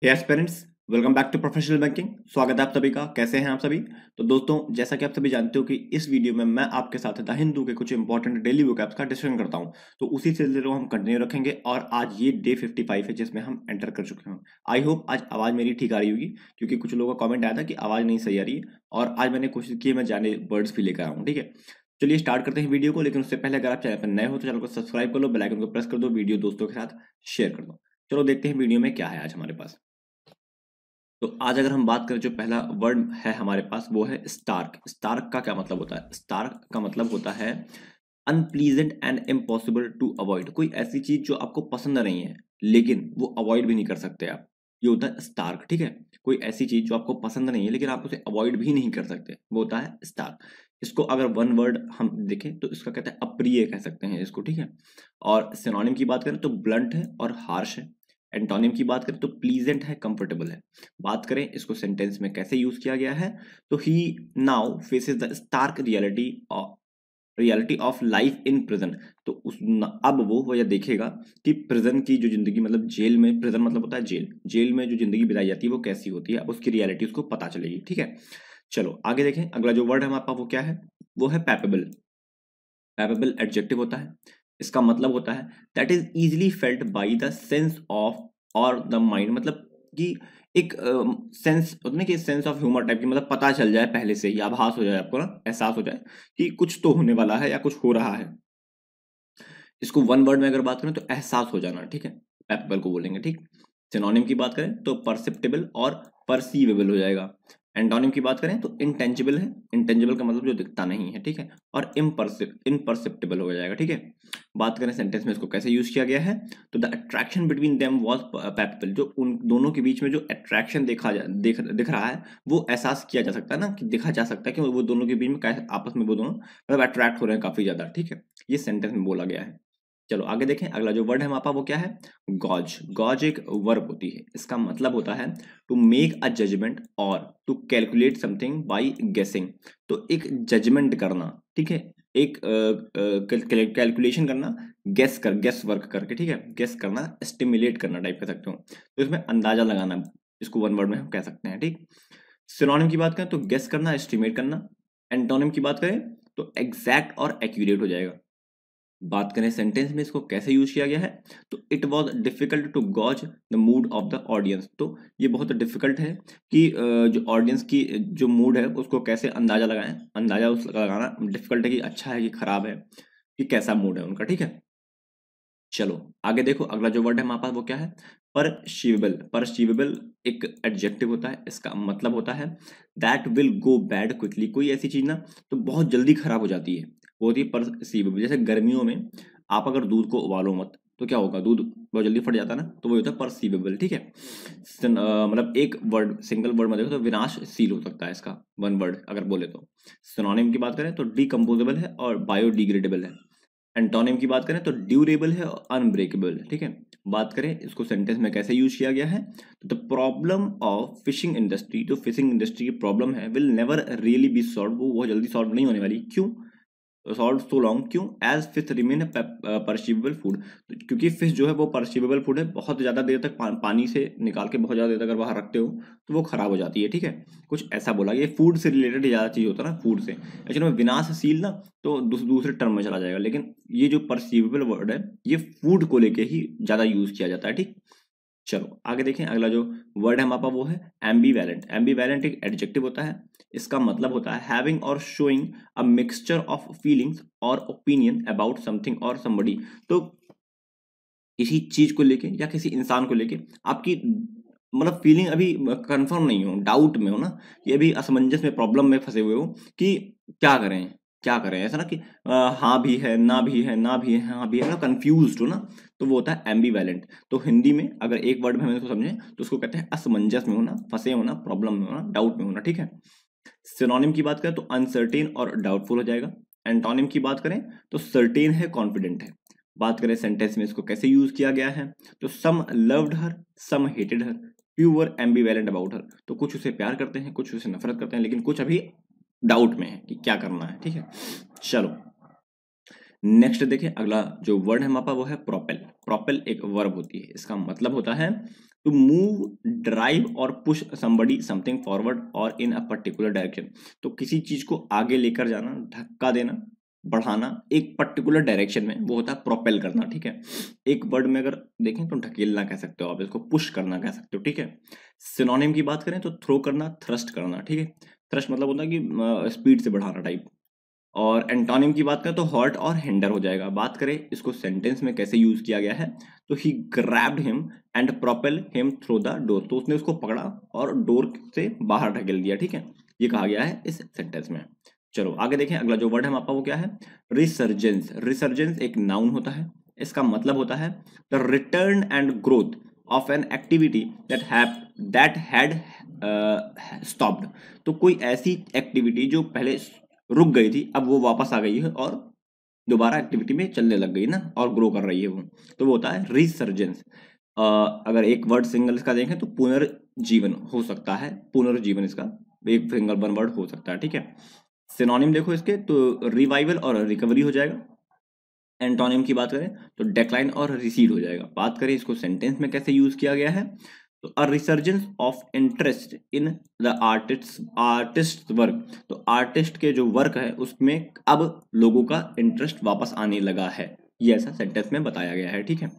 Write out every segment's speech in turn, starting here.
Aspirants, welcome back to professional banking. स्वागत है आप सभी का। कैसे हैं आप सभी? तो दोस्तों, जैसा कि आप सभी जानते हो कि इस वीडियो में मैं आपके साथ द हिंदू के कुछ इंपॉर्टेंट डेली वोकैब्स का डिस्कशन करता हूं। तो उसी सिलसिले को हम कंटिन्यू रखेंगे और आज ये डे 55 है जिसमें हम एंटर कर चुके हैं। आई होप आज आवाज मेरी ठीक आ रही होगी, क्योंकि कुछ लोगों का कॉमेंट आया था कि आवाज नहीं सही आ रही है और आज मैंने कोशिश की है मैं जाने वर्ड्स भी लेकर आऊँ। ठीक है, चलिए स्टार्ट करते हैं वीडियो को। लेकिन उससे पहले अगर आप चैनल पर नए हो तो चैनल को सब्सक्राइब कर लो, बेल आइकन को प्रेस कर दो, वीडियो दोस्तों के साथ शेयर कर दो। चलो देखते हैं वीडियो में क्या है आज हमारे पास। तो आज अगर हम बात करें, जो पहला वर्ड है हमारे पास वो है स्टार्क। स्टार्क का क्या मतलब होता है? स्टार्क का मतलब होता है unpleasant and impossible to avoid. कोई ऐसी चीज जो आपको पसंद नहीं है लेकिन वो अवॉइड भी नहीं कर सकते आप, ये होता है स्टार्क। ठीक है, कोई ऐसी चीज जो आपको पसंद नहीं है लेकिन आप उसे अवॉइड भी नहीं कर सकते, वो होता है स्टार्क। इसको अगर वन वर्ड हम देखें तो इसका कहते हैं अप्रिय कह सकते हैं इसको। ठीक है, और सिनोनिम की बात करें तो ब्लंट है और हार्श है। एंटोनिम की बात करें तो प्लीजेंट है, कंफर्टेबल है। बात करें इसको सेंटेंस में कैसे यूज किया गया है, तो he now faces the stark reality of life in prison. तो अब वो यह देखेगा कि प्रिजन की जो जिंदगी, मतलब जेल में, प्रिजन मतलब होता है जेल, जेल में जो जिंदगी बिताई जाती है वो कैसी होती है, अब उसकी रियलिटी उसको पता चलेगी। ठीक है, चलो आगे देखें। अगला जो वर्ड है हमारे पास वो क्या है? वो है पैपेबल। पैपेबल एडजेक्टिव होता है। इसका मतलब होता है that is easily felt by the sense of और द माइंड। मतलब कि एक सेंस होता है कि सेंस ऑफ ह्यूमर टाइप की, मतलब पता चल जाए पहले से ही, आभास हो जाए आपको, ना एहसास हो जाए कि कुछ तो होने वाला है या कुछ हो रहा है। इसको वन वर्ड में अगर बात करें तो एहसास हो जाना। ठीक है, पैपेबल को बोलेंगे। ठीक, सिनोनिम की बात करें तो परसेप्टेबल और परसीवेबल हो जाएगा। एंटोनिम की बात करें तो इंटेंजिबल है। इंटेंजिबल का मतलब जो दिखता नहीं है। ठीक है, और इनपरसेप्टेबल हो जाएगा। ठीक है, बात करें सेंटेंस में इसको कैसे यूज किया गया है, तो the attraction between them was palpable. जो उन दोनों के बीच में जो अट्रैक्शन दिख रहा है वो एहसास किया जा सकता है ना, कि दिखा जा सकता है कि वो दोनों के बीच में कैसे आपस में वो दोनों मतलब अट्रैक्ट हो रहे हैं काफी ज्यादा। ठीक है, ये सेंटेंस में बोला गया है। चलो आगे देखें। अगला जो वर्ड है हमारे पास वो क्या है? गॉज। गॉज एक वर्ब होती है। इसका मतलब होता है टू मेक अ जजमेंट और टू कैलकुलेट समथिंग बाय गेसिंग। तो एक जजमेंट करना, ठीक है, एक कैलकुलेशन करना, गेस वर्क करके। ठीक है, गेस करना, एस्टिमुलेट करना टाइप कह सकते हो। तो इसमें अंदाजा लगाना, इसको वन वर्ड में हम कह सकते हैं। ठीक, सिनोनिम की बात करें तो गेस करना, एस्टिमेट करना। एंटोनिम की बात करें तो एग्जैक्ट और एक्यूरेट हो जाएगा। बात करें सेंटेंस में इसको कैसे यूज किया गया है, तो it was difficult to gauge the mood of the audience. तो ये बहुत डिफिकल्ट है कि जो ऑडियंस की जो मूड है उसको कैसे अंदाजा लगाएं। अंदाजा उस लगाना डिफिकल्ट है कि अच्छा है कि खराब है, कि कैसा मूड है उनका। ठीक है, चलो आगे देखो। अगला जो वर्ड है हमारे पास वो क्या है? परसीवेबल। परसीवेबल एक एडजेक्टिव होता है। इसका मतलब होता है that will go bad quickly. कोई ऐसी चीज ना तो बहुत जल्दी खराब हो जाती है, वो होती है परसीवेबल। जैसे गर्मियों में आप अगर दूध को उबालो मत तो क्या होगा, दूध बहुत जल्दी फट जाता है ना, तो वो होता है परसीवेबल। ठीक है, मतलब एक वर्ड, सिंगल वर्ड में देखो तो विनाशशील हो सकता है इसका, वन वर्ड अगर बोले तो। सिनोनिम की बात करें तो डिकम्पोजेबल है और बायोडिग्रेडेबल है। एंटोनिम की बात करें तो ड्यूरेबल है और अनब्रेकेबल है। ठीक है, बात करें इसको सेंटेंस में कैसे यूज किया गया है, तो the problem of fishing industry, जो फिशिंग इंडस्ट्री की प्रॉब्लम है, will never really be solve. वो बहुत जल्दी सॉल्व नहीं होने वाली। क्यों सॉल्व सो लॉन्ग? क्यों? As fish remain perceivable food. क्योंकि फिश जो है वो परसिवेबल फूड है। बहुत ज्यादा देर तक पानी से निकाल के बहुत ज्यादा देर तक अगर बाहर रखते हो तो वो खराब हो जाती है। ठीक है, कुछ ऐसा बोला। ये फूड से रिलेटेड ज्यादा चीज होता है ना, फूड से। एक्चुअली में विनाशशील ना तो दूसरे टर्म में चला जाएगा, लेकिन ये जो परसिवेबल वर्ड है ये फूड को लेके ही ज्यादा यूज किया जाता है। ठीक, चलो आगे देखें। अगला जो वर्ड है हमारे पास वो है एम्बीवैलेंट। एम्बीवैलेंट एक एडजेक्टिव होता है। इसका मतलब होता है हैविंग और showing a mixture of feelings और ओपिनियन अबाउट समथिंग और समबडी। तो किसी चीज को लेके या किसी इंसान को लेके आपकी मतलब फीलिंग अभी कंफर्म नहीं हो, डाउट में हो ना, ये अभी असमंजस में, प्रॉब्लम में फंसे हुए हो कि क्या करें, क्या करें। ऐसा ना कि हाँ भी है, ना भी है, ना भी है, हाँ भी है, मतलब कंफ्यूज हो ना, तो वो होता है एम्बीवैलेंट। तो हिंदी में अगर एक वर्ड में हम इसको समझें तो उसको कहते हैं असमंजस में होना, फंसे होना, प्रॉब्लम में होना, डाउट में होना। ठीक है, सिनोनिम की बात करें तो अनसर्टेन और डाउटफुल हो जाएगा। एंटोनिम की बात करें तो सर्टेन है, कॉन्फिडेंट है। बात करें सेंटेंस में इसको कैसे यूज किया गया है, तो some loved her, some hated her, few were ambivalent about her. तो कुछ उसे प्यार करते हैं, कुछ उसे नफरत करते हैं, लेकिन कुछ अभी डाउट में है कि क्या करना है। ठीक है, चलो नेक्स्ट देखें। अगला जो वर्ड है हमारे पास वो है प्रोपेल। प्रोपेल एक वर्ब होती है। इसका मतलब होता है टू मूव, ड्राइव और पुश समबडी समथिंग फॉरवर्ड और इन अ पर्टिकुलर डायरेक्शन। तो किसी चीज को आगे लेकर जाना, धक्का देना, बढ़ाना एक पर्टिकुलर डायरेक्शन में, वो होता है प्रोपेल करना, ठीक है। एक वर्ड में अगर देखें तो ढकेलना कह सकते हो आप, इसको पुश करना कह सकते हो, ठीक है। सिनोनिम की बात करें तो थ्रो करना, थ्रस्ट करना, ठीक है। थ्रस्ट मतलब होता है कि स्पीड से बढ़ाना टाइप। और एंटोनिम की बात करें तो हर्ट और हिंडर हो जाएगा। बात करें इसको सेंटेंस में कैसे यूज किया गया है, तो he grabbed him and propel him through the door. तो उसने उसको पकड़ा और डोर से बाहर ढकेल दिया, ठीक है। ये कहा गया है इस सेंटेंस में। चलो आगे देखें, अगला जो वर्ड है हमारे पास वो क्या है, रिसर्जेंस। रिसर्जेंस एक नाउन होता है। इसका मतलब होता है the return and growth of an activity that had stopped. तो कोई ऐसी एक्टिविटी जो पहले रुक गई थी, अब वो वापस आ गई है और दोबारा एक्टिविटी में चलने लग गई ना, और ग्रो कर रही है वो, तो वो होता है रिसर्जेंस। अगर एक वर्ड सिंगल इसका देखें तो पुनर्जीवन हो सकता है, पुनर्जीवन इसका एक सिंगल वन वर्ड हो सकता है, ठीक है। सिनोनिम देखो इसके तो रिवाइवल और रिकवरी हो जाएगा। एंटोनिम की बात करें तो डेक्लाइन और रिसीड हो जाएगा। बात करें इसको सेंटेंस में कैसे यूज किया गया है, तो a resurgence of interest in the artist work. तो आर्टिस्ट के जो वर्क है उसमें अब लोगों का इंटरेस्ट वापस आने लगा है, ये ऐसा सेंटेंस में बताया गया है, ठीक है।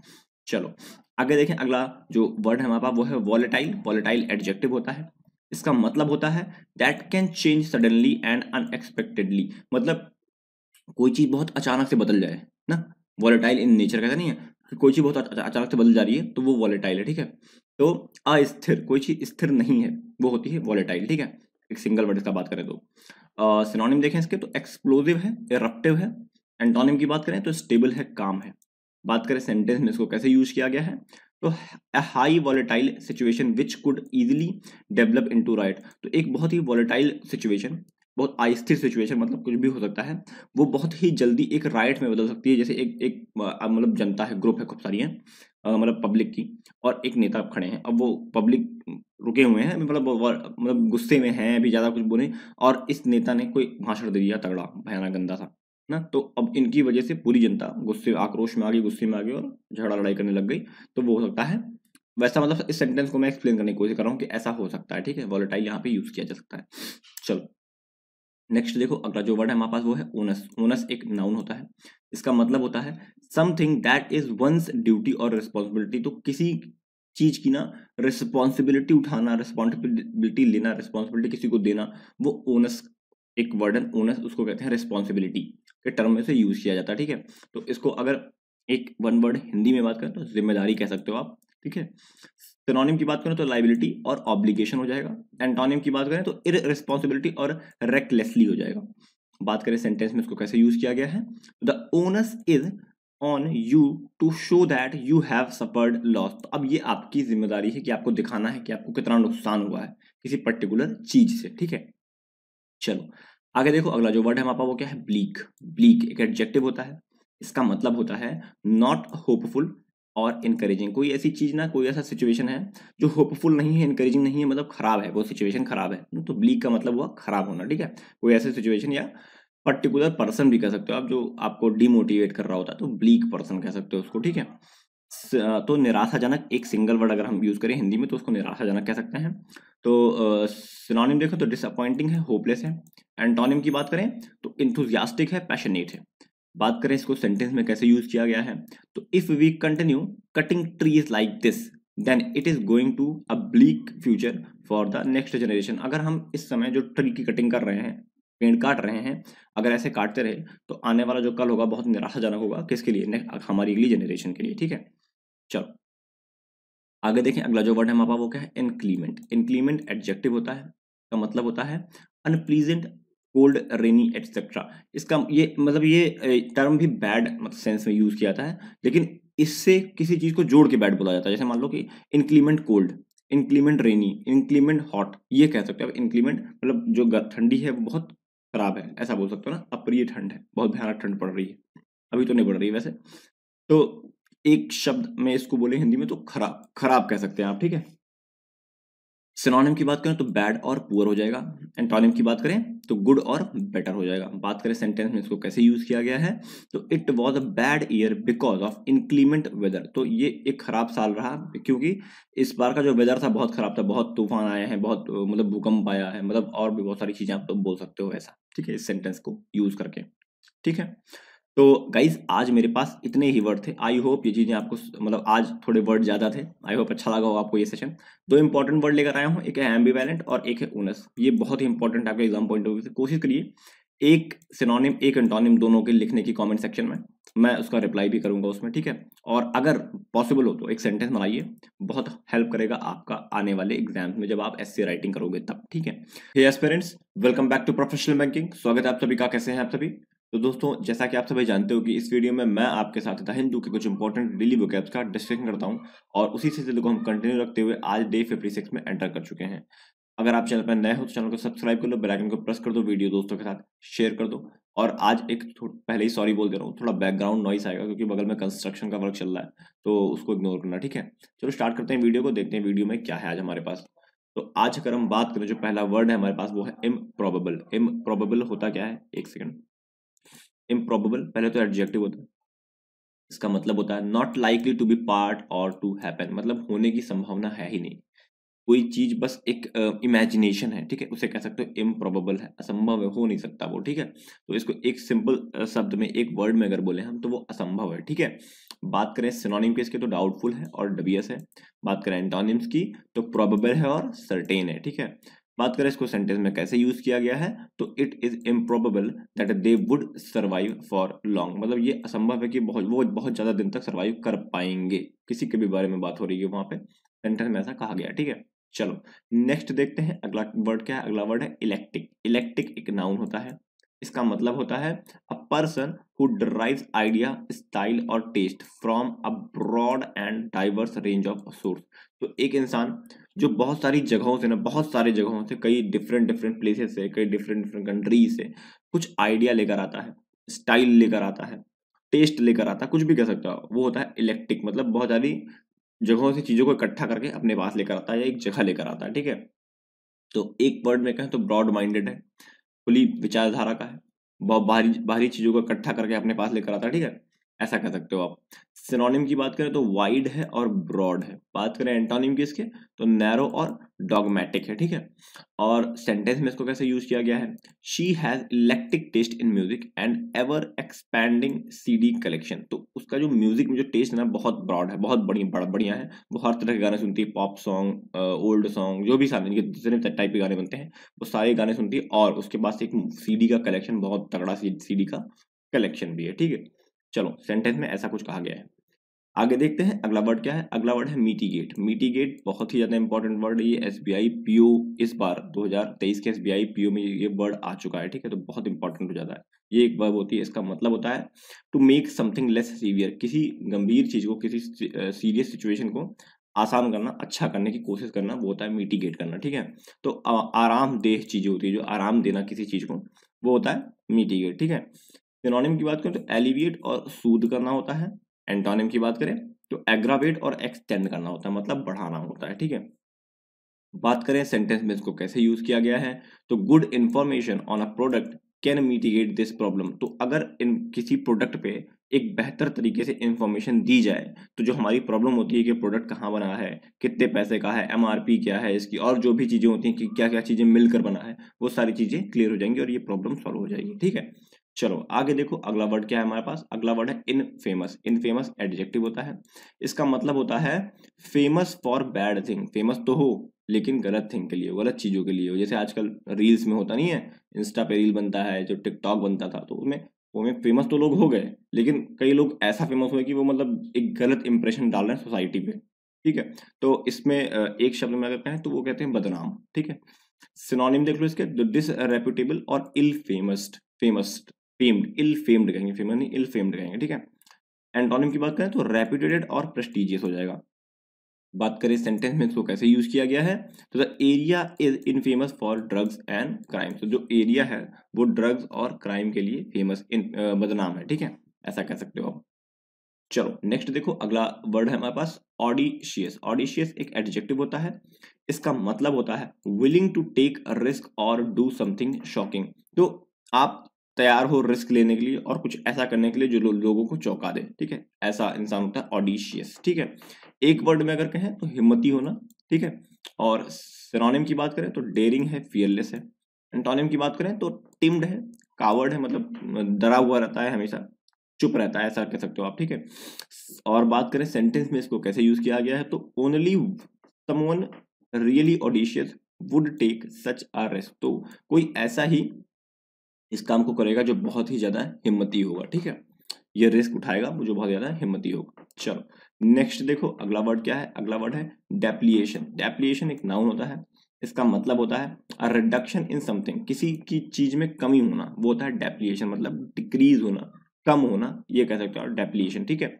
चलो आगे देखें, अगला जो वर्ड है हमारे पास वो है वॉलेटाइल। वॉलेटाइल एडजेक्टिव होता है। इसका मतलब होता है that can change suddenly and unexpectedly. मतलब कोई चीज बहुत अचानक से बदल जाए ना, वॉलेटाइल इन नेचर का नहीं है कि कोई चीज बहुत अचानक से बदल जा रही है तो वो वॉलेटाइल है, ठीक है। तो अस्थिर, कोई चीज स्थिर नहीं है, वो होती है वॉलेटाइल, ठीक है। एक सिंगल वर्ड इसका बात करें तो सिनोनिम देखें इसके तो एक्सप्लोसिव है, इरप्टिव है। एंटोनिम की बात करें तो स्टेबल है, काम है। बात करें सेंटेंस में इसको कैसे यूज किया गया है, तो a high volatile situation which could easily develop into right. तो एक बहुत ही वॉलेटाइल सिचुएशन, बहुत अस्थिर सिचुएशन, मतलब कुछ भी हो सकता है, वो बहुत ही जल्दी एक राइट में बदल सकती है। जैसे एक एक मतलब जनता है, ग्रुप है खूब सारी है, मतलब पब्लिक की, और एक नेता खड़े हैं, अब वो पब्लिक रुके हुए हैं, मतलब गुस्से में हैं, अभी ज्यादा कुछ बोले, और इस नेता ने कोई भाषण दे दिया तगड़ा भयानक गंदा सा ना, तो अब इनकी वजह से पूरी जनता गुस्से आक्रोश में आ गई, गुस्से में आ गई और झगड़ा लड़ाई करने लग गई। तो वो हो सकता है वैसा, मतलब इस सेंटेंस को मैं एक्सप्लेन करने की कोशिश कर रहा हूँ कि ऐसा हो सकता है, ठीक है। वॉलेटाइल यहाँ पे यूज किया जा सकता है। चलो नेक्स्ट देखो, अगला जो वर्ड है हमारे पास वो है ओनस। ओनस एक नाउन होता है। इसका मतलब होता है something that is once duty और रिस्पॉन्सिबिलिटी। तो किसी चीज की ना रिस्पॉन्सिबिलिटी उठाना, रिस्पॉन्सिबिलिटी लेना, रिस्पॉन्सिबिलिटी किसी को देना, वो ओनस एक वर्ड है। ओनस उसको कहते हैं रिस्पॉन्सिबिलिटी के टर्म में से यूज किया जाता है, ठीक है। तो इसको अगर एक वन वर्ड हिंदी में बात करें तो जिम्मेदारी कह सकते हो आप, ठीक है। सिनोनिम की बात करें तो लाइबिलिटी और ऑब्लिगेशन हो जाएगा। एंटोनिम की बात करें तो इररिस्पॉन्सिबिलिटी और रेकलेसली हो जाएगा। बात करें सेंटेंस में इसको कैसे यूज किया गया है, the onus is on you to show that you have suffered loss. तो अब ये आपकी जिम्मेदारी है कि आपको दिखाना है कि आपको कितना नुकसान हुआ है किसी पर्टिकुलर चीज से, ठीक है। चलो आगे देखो, अगला जो वर्ड है हमारे पास वो क्या है, ब्लीक। ब्लीक एक एडजेक्टिव होता है। इसका मतलब होता है नॉट होपफुल और इनकरेजिंग। कोई ऐसी चीज ना, कोई ऐसा सिचुएशन है जो होपफुल नहीं है, इनकरेजिंग नहीं है, मतलब खराब है, वो सिचुएशन खराब है, तो ब्लीक का मतलब हुआ खराब होना, ठीक है। कोई ऐसी सिचुएशन या पर्टिकुलर पर्सन भी कह सकते हो आप जो आपको डिमोटिवेट कर रहा होता है, तो ब्लीक पर्सन कह सकते हो उसको, ठीक है। तो निराशाजनक एक सिंगल वर्ड अगर हम यूज करें हिंदी में तो उसको निराशाजनक कह सकते हैं। तो सिनोनिम देखो तो डिसअपॉइंटिंग है, होपलेस है। एंटोनिम की बात करें तो इंथुजियास्टिक है, पैशनेट है। बात करें इसको सेंटेंस में कैसे यूज किया गया है, तो if we continue cutting trees like this then it is going to a bleak future for the next generation. अगर हम इस समय जो ट्री की कटिंग कर रहे हैं, पेड़ काट रहे हैं, अगर ऐसे काटते रहे तो आने वाला जो कल होगा बहुत निराशाजनक होगा, किसके लिए, हमारी अगली जनरेशन के लिए, ठीक है। चलो आगे देखें, अगला जो वर्ड है हमारे पास वो क्या है, इनक्लीमेंट। इनक्लीमेंट एडजेक्टिव होता है। का मतलब होता है अनप्लीजेंट, कोल्ड, रेनी एटसेट्रा। इसका ये मतलब ये टर्म भी बैड मतलब सेंस में यूज किया जाता है, लेकिन इससे किसी चीज को जोड़ के बैड बोला जाता है। जैसे मान लो कि इनक्लीमेंट कोल्ड, इनक्लीमेंट रेनी, इनक्लीमेंट हॉट, ये कह सकते हो आप। इनक्लीमेंट मतलब जो ठंडी है वो बहुत खराब है, ऐसा बोल सकते हो ना। अप्रिय ठंड है, बहुत भयानक ठंड पड़ रही है, अभी तो नहीं पड़ रही है वैसे। तो एक शब्द में इसको बोले हिंदी में तो खराब, खराब कह सकते हैं आप, ठीक है। सिनोनिम की बात करें तो बैड और पुअर हो जाएगा। एंटोनिम की बात करें तो गुड और बेटर हो जाएगा। बात करें सेंटेंस में इसको कैसे यूज किया गया है, तो it was a bad year because of inclement weather. तो ये एक खराब साल रहा क्योंकि इस बार का जो वेदर था बहुत खराब था, बहुत तूफान आए हैं, बहुत मतलब भूकंप आया है, मतलब और भी बहुत सारी चीजें आप तो बोल सकते हो ऐसा, ठीक है, इस सेंटेंस को यूज करके। ठीक है, तो गाइज आज मेरे पास इतने ही वर्ड थे। आई होप ये चीजें आपको मतलब आज थोड़े वर्ड ज्यादा थे, आई होप अच्छा लगा हो आपको ये सेशन। दो इंपॉर्टेंट वर्ड लेकर आया हूँ, एक है एम्बिवैलेंट और एक है उनस। ये बहुत ही इंपॉर्टेंट है आपके एग्जाम पॉइंट ऑफ व्यू से। कोशिश करिए एक सिनोनिम एक एंटोनिम दोनों के लिखने की कमेंट सेक्शन में, मैं उसका रिप्लाई भी करूंगा उसमें, ठीक है। और अगर पॉसिबल हो तो एक सेंटेंस बनाइए, बहुत हेल्प करेगा आपका आने वाले एग्जाम में जब आप एसए राइटिंग करोगे तब, ठीक है। Hey aspirants, welcome back to professional banking. स्वागत है आप सभी का, कैसे हैं आप सभी। तो दोस्तों जैसा कि आप सभी जानते हो कि इस वीडियो में मैं आपके साथ द हिंदू के कुछ इंपॉर्टेंट डेली वोकैब्स का डिस्कशन करता हूं, और उसी सिलसिले को हम कंटिन्यू रखते हुए आज डे 56 में एंटर कर चुके हैं। अगर आप चैनल पर नए हो तो चैनल को सब्सक्राइब कर लो, बेल आइकन को प्रेस कर दो, वीडियो दोस्तों के साथ शेयर कर दो। और आज एक पहले ही सॉरी बोल दे रहा हूँ, थोड़ा बैकग्राउंड नॉइस आएगा क्योंकि बगल में कंस्ट्रक्शन का वर्क चल रहा है, तो उसको इग्नोर करना, ठीक है। चलो स्टार्ट करते हैं वीडियो को, देखते हैं वीडियो में क्या है आज हमारे पास। तो आज अगर हम बात करें, जो पहला वर्ड है हमारे पास वो है इम्प्रोबेबल। इम्प्रोबेबल होता क्या है, एक सेकंड। इम्प्रोबेबल पहले तो एडजेक्टिव होता है, इसका मतलब होता है not likely to be part और टू हैपन, मतलब होने की संभावना है ही नहीं। कोई चीज बस एक इमेजिनेशन है, ठीक है, उसे कह सकते हो इम्प्रोबेबल है, असंभव है, हो नहीं सकता वो, ठीक है। तो इसको एक सिंपल शब्द में एक वर्ड में अगर बोले हम तो वो असंभव है, ठीक है। बात करें सिनोनिम के इसके तो डाउटफुल है और डबियस है। बात करें एंटोनिम्स की तो प्रोबेबल है और सर्टेन है, ठीक है। बात करें इसको सेंटेंस में कैसे यूज किया गया है, तो it is improbable that they would survive for long, मतलब ये असंभव है कि बहुत ज्यादा दिन तक सर्वाइव कर पाएंगे। किसी के भी बारे में बात हो रही है वहां पे, सेंटेंस में ऐसा कहा गया, ठीक है। चलो नेक्स्ट देखते हैं अगला वर्ड क्या है। अगला वर्ड है इलेक्टिक। इलेक्टिक एक नाउन होता है, इसका मतलब होता है a person who derives idea, style और taste from a broad and diverse range of source. तो एक इंसान जो बहुत सारी जगहों से ना, बहुत सारे जगहों से, कई डिफरेंट डिफरेंट प्लेसेस से, कई डिफरेंट डिफरेंट कंट्रीज से कुछ आइडिया लेकर आता है, स्टाइल लेकर आता है, टेस्ट लेकर आता है, कुछ भी कह सकता हो, वो होता है इलेक्टिक। मतलब बहुत सारी जगहों से चीजों को इकट्ठा करके अपने पास लेकर आता है या एक जगह लेकर आता है, ठीक है। तो एक वर्ड में कहें तो ब्रॉड माइंडेड है, खुली विचारधारा का है, बहुत बाहरी बाहरी चीजों को इकट्ठा करके अपने पास लेकर आता है, ठीक है, ऐसा कह सकते हो आप। सिनोनिम की बात करें तो वाइड है और ब्रॉड है। बात करें एंटोनिम की इसके तो नैरो और डॉगमेटिक है, ठीक है। और सेंटेंस में इसको कैसे यूज किया गया है, she has electric taste in music and ever expanding CD collection. तो उसका जो म्यूजिक में जो टेस्ट है ना बहुत ब्रॉड है, बहुत बढ़िया है, वो हर तरह के गाने सुनती है, पॉप सॉन्ग, ओल्ड सॉन्ग, जो भी सारे जितने टाइप के गाने बनते हैं वो सारे गाने सुनती है, और उसके पास एक सीडी का कलेक्शन, बहुत तगड़ा सीडी का कलेक्शन भी है, ठीक है। चलो सेंटेंस में ऐसा कुछ कहा गया है। आगे देखते हैं अगला वर्ड क्या है। अगला वर्ड है मिटिगेट। मिटिगेट बहुत ही ज्यादा इंपॉर्टेंट वर्ड है, ये एसबीआई पीओ इस बार 2023 के एसबीआई पीओ में ये वर्ड आ चुका है, ठीक है, तो बहुत इंपॉर्टेंट हो जाता है। ये एक वर्ब होती है, इसका मतलब होता है to make something less severe, किसी गंभीर चीज को, किसी सीरियस सिचुएशन को आसान करना, अच्छा करने की कोशिश करना, वो होता है मिटिगेट करना, ठीक है। तो आरामदेह चीजें होती है, जो आराम देना किसी चीज को, वो होता है मिटिगेट, ठीक है। सिनोनिम की बात करें तो एलिविएट और सूद करना होता है। एंटोनिम की बात करें तो एग्रावेट और एक्सटेंड करना होता है, मतलब बढ़ाना होता है, ठीक है। बात करें सेंटेंस में इसको कैसे यूज किया गया है, तो good information on a product can mitigate this problem. तो अगर इन किसी प्रोडक्ट पे एक बेहतर तरीके से इंफॉर्मेशन दी जाए तो जो हमारी प्रॉब्लम होती है कि प्रोडक्ट कहाँ बना है, कितने पैसे का है, एमआरपी क्या है इसकी, और जो भी चीजें होती हैं कि क्या क्या चीजें मिलकर बना है, वो सारी चीजें क्लियर हो जाएंगी और ये प्रॉब्लम सॉल्व हो जाएगी, ठीक है। चलो आगे देखो अगला वर्ड क्या है हमारे पास। अगला वर्ड है इनफेमस। इनफेमस एडजेक्टिव होता है, इसका मतलब होता है famous for bad thing. Famous तो हो लेकिन गलत थिंग के लिए, गलत चीजों के लिए हो। जैसे आजकल रील्स में होता नहीं है, इंस्टा पे रील बनता है, जो टिकटॉक बनता था, तो उसमें फेमस तो लोग हो गए, लेकिन कई लोग ऐसा फेमस हुए कि वो मतलब एक गलत इंप्रेशन डाल रहे हैं सोसाइटी पे, ठीक है। तो इसमें एक शब्द में अगर कहें तो वो कहते हैं बदनाम, ठीक है। सिनोनिम देख लो इसके, डिसरेप्यूटेबल और इल फेमस्ड। फेम्ड, इल फेम्ड कहेंगे, फेमस नहीं, इल फेम्ड कहेंगे, ठीक है। एंटोनिम की बात करें तो रेप्यूटेड और प्रेस्टिजियस हो जाएगा। बात करें सेंटेंस में इसको कैसे यूज किया गया है, तो the area is infamous for drugs and crime. तो जो एरिया है वो ड्रग्स और क्राइम के लिए फेमस, बदनाम है, ठीक है, ऐसा कह सकते हो आप। चलो नेक्स्ट देखो अगला वर्ड है हमारे पास ऑडिशियस, ऑडिशियस एक एडजेक्टिव होता है, इसका मतलब होता है willing to take a risk और डू समथिंग शॉकिंग। तो आप तैयार हो रिस्क लेने के लिए और कुछ ऐसा करने के लिए जो लोगों को चौंका दे, ठीक है, ऐसा इंसान होता है ऑडिशियस, ठीक है। एक वर्ड में अगर कहें तो हिम्मती होना, ठीक है। और सिनोनिम की बात करें तो डेयरिंग है, फियरलेस है। एंटोनिम की बात करें तो टिम्ड है, कावर्ड है, मतलब डरा हुआ रहता है, हमेशा चुप रहता है, ऐसा कह सकते हो आप, ठीक है। और बात करें सेंटेंस में इसको कैसे यूज किया गया है, तो only someone really audacious would take such a risk. तो कोई ऐसा ही इस काम को करेगा जो बहुत ही ज्यादा हिम्मती होगा, ठीक है। ये रिस्क उठाएगा वो जो बहुत ज्यादा हिम्मती होगा। चलो नेक्स्ट देखो, अगला वर्ड क्या है, अगला वर्ड है डेप्लिएशन। डेप्लिएशन एक नाउन होता है, इसका मतलब होता है अ रिडक्शन इन समथिंग, किसी की चीज में कमी होना, वो होता है डेप्लिएशन, मतलब डिक्रीज होना, कम होना, ये कह सकते हो डेप्लिएशन, ठीक है।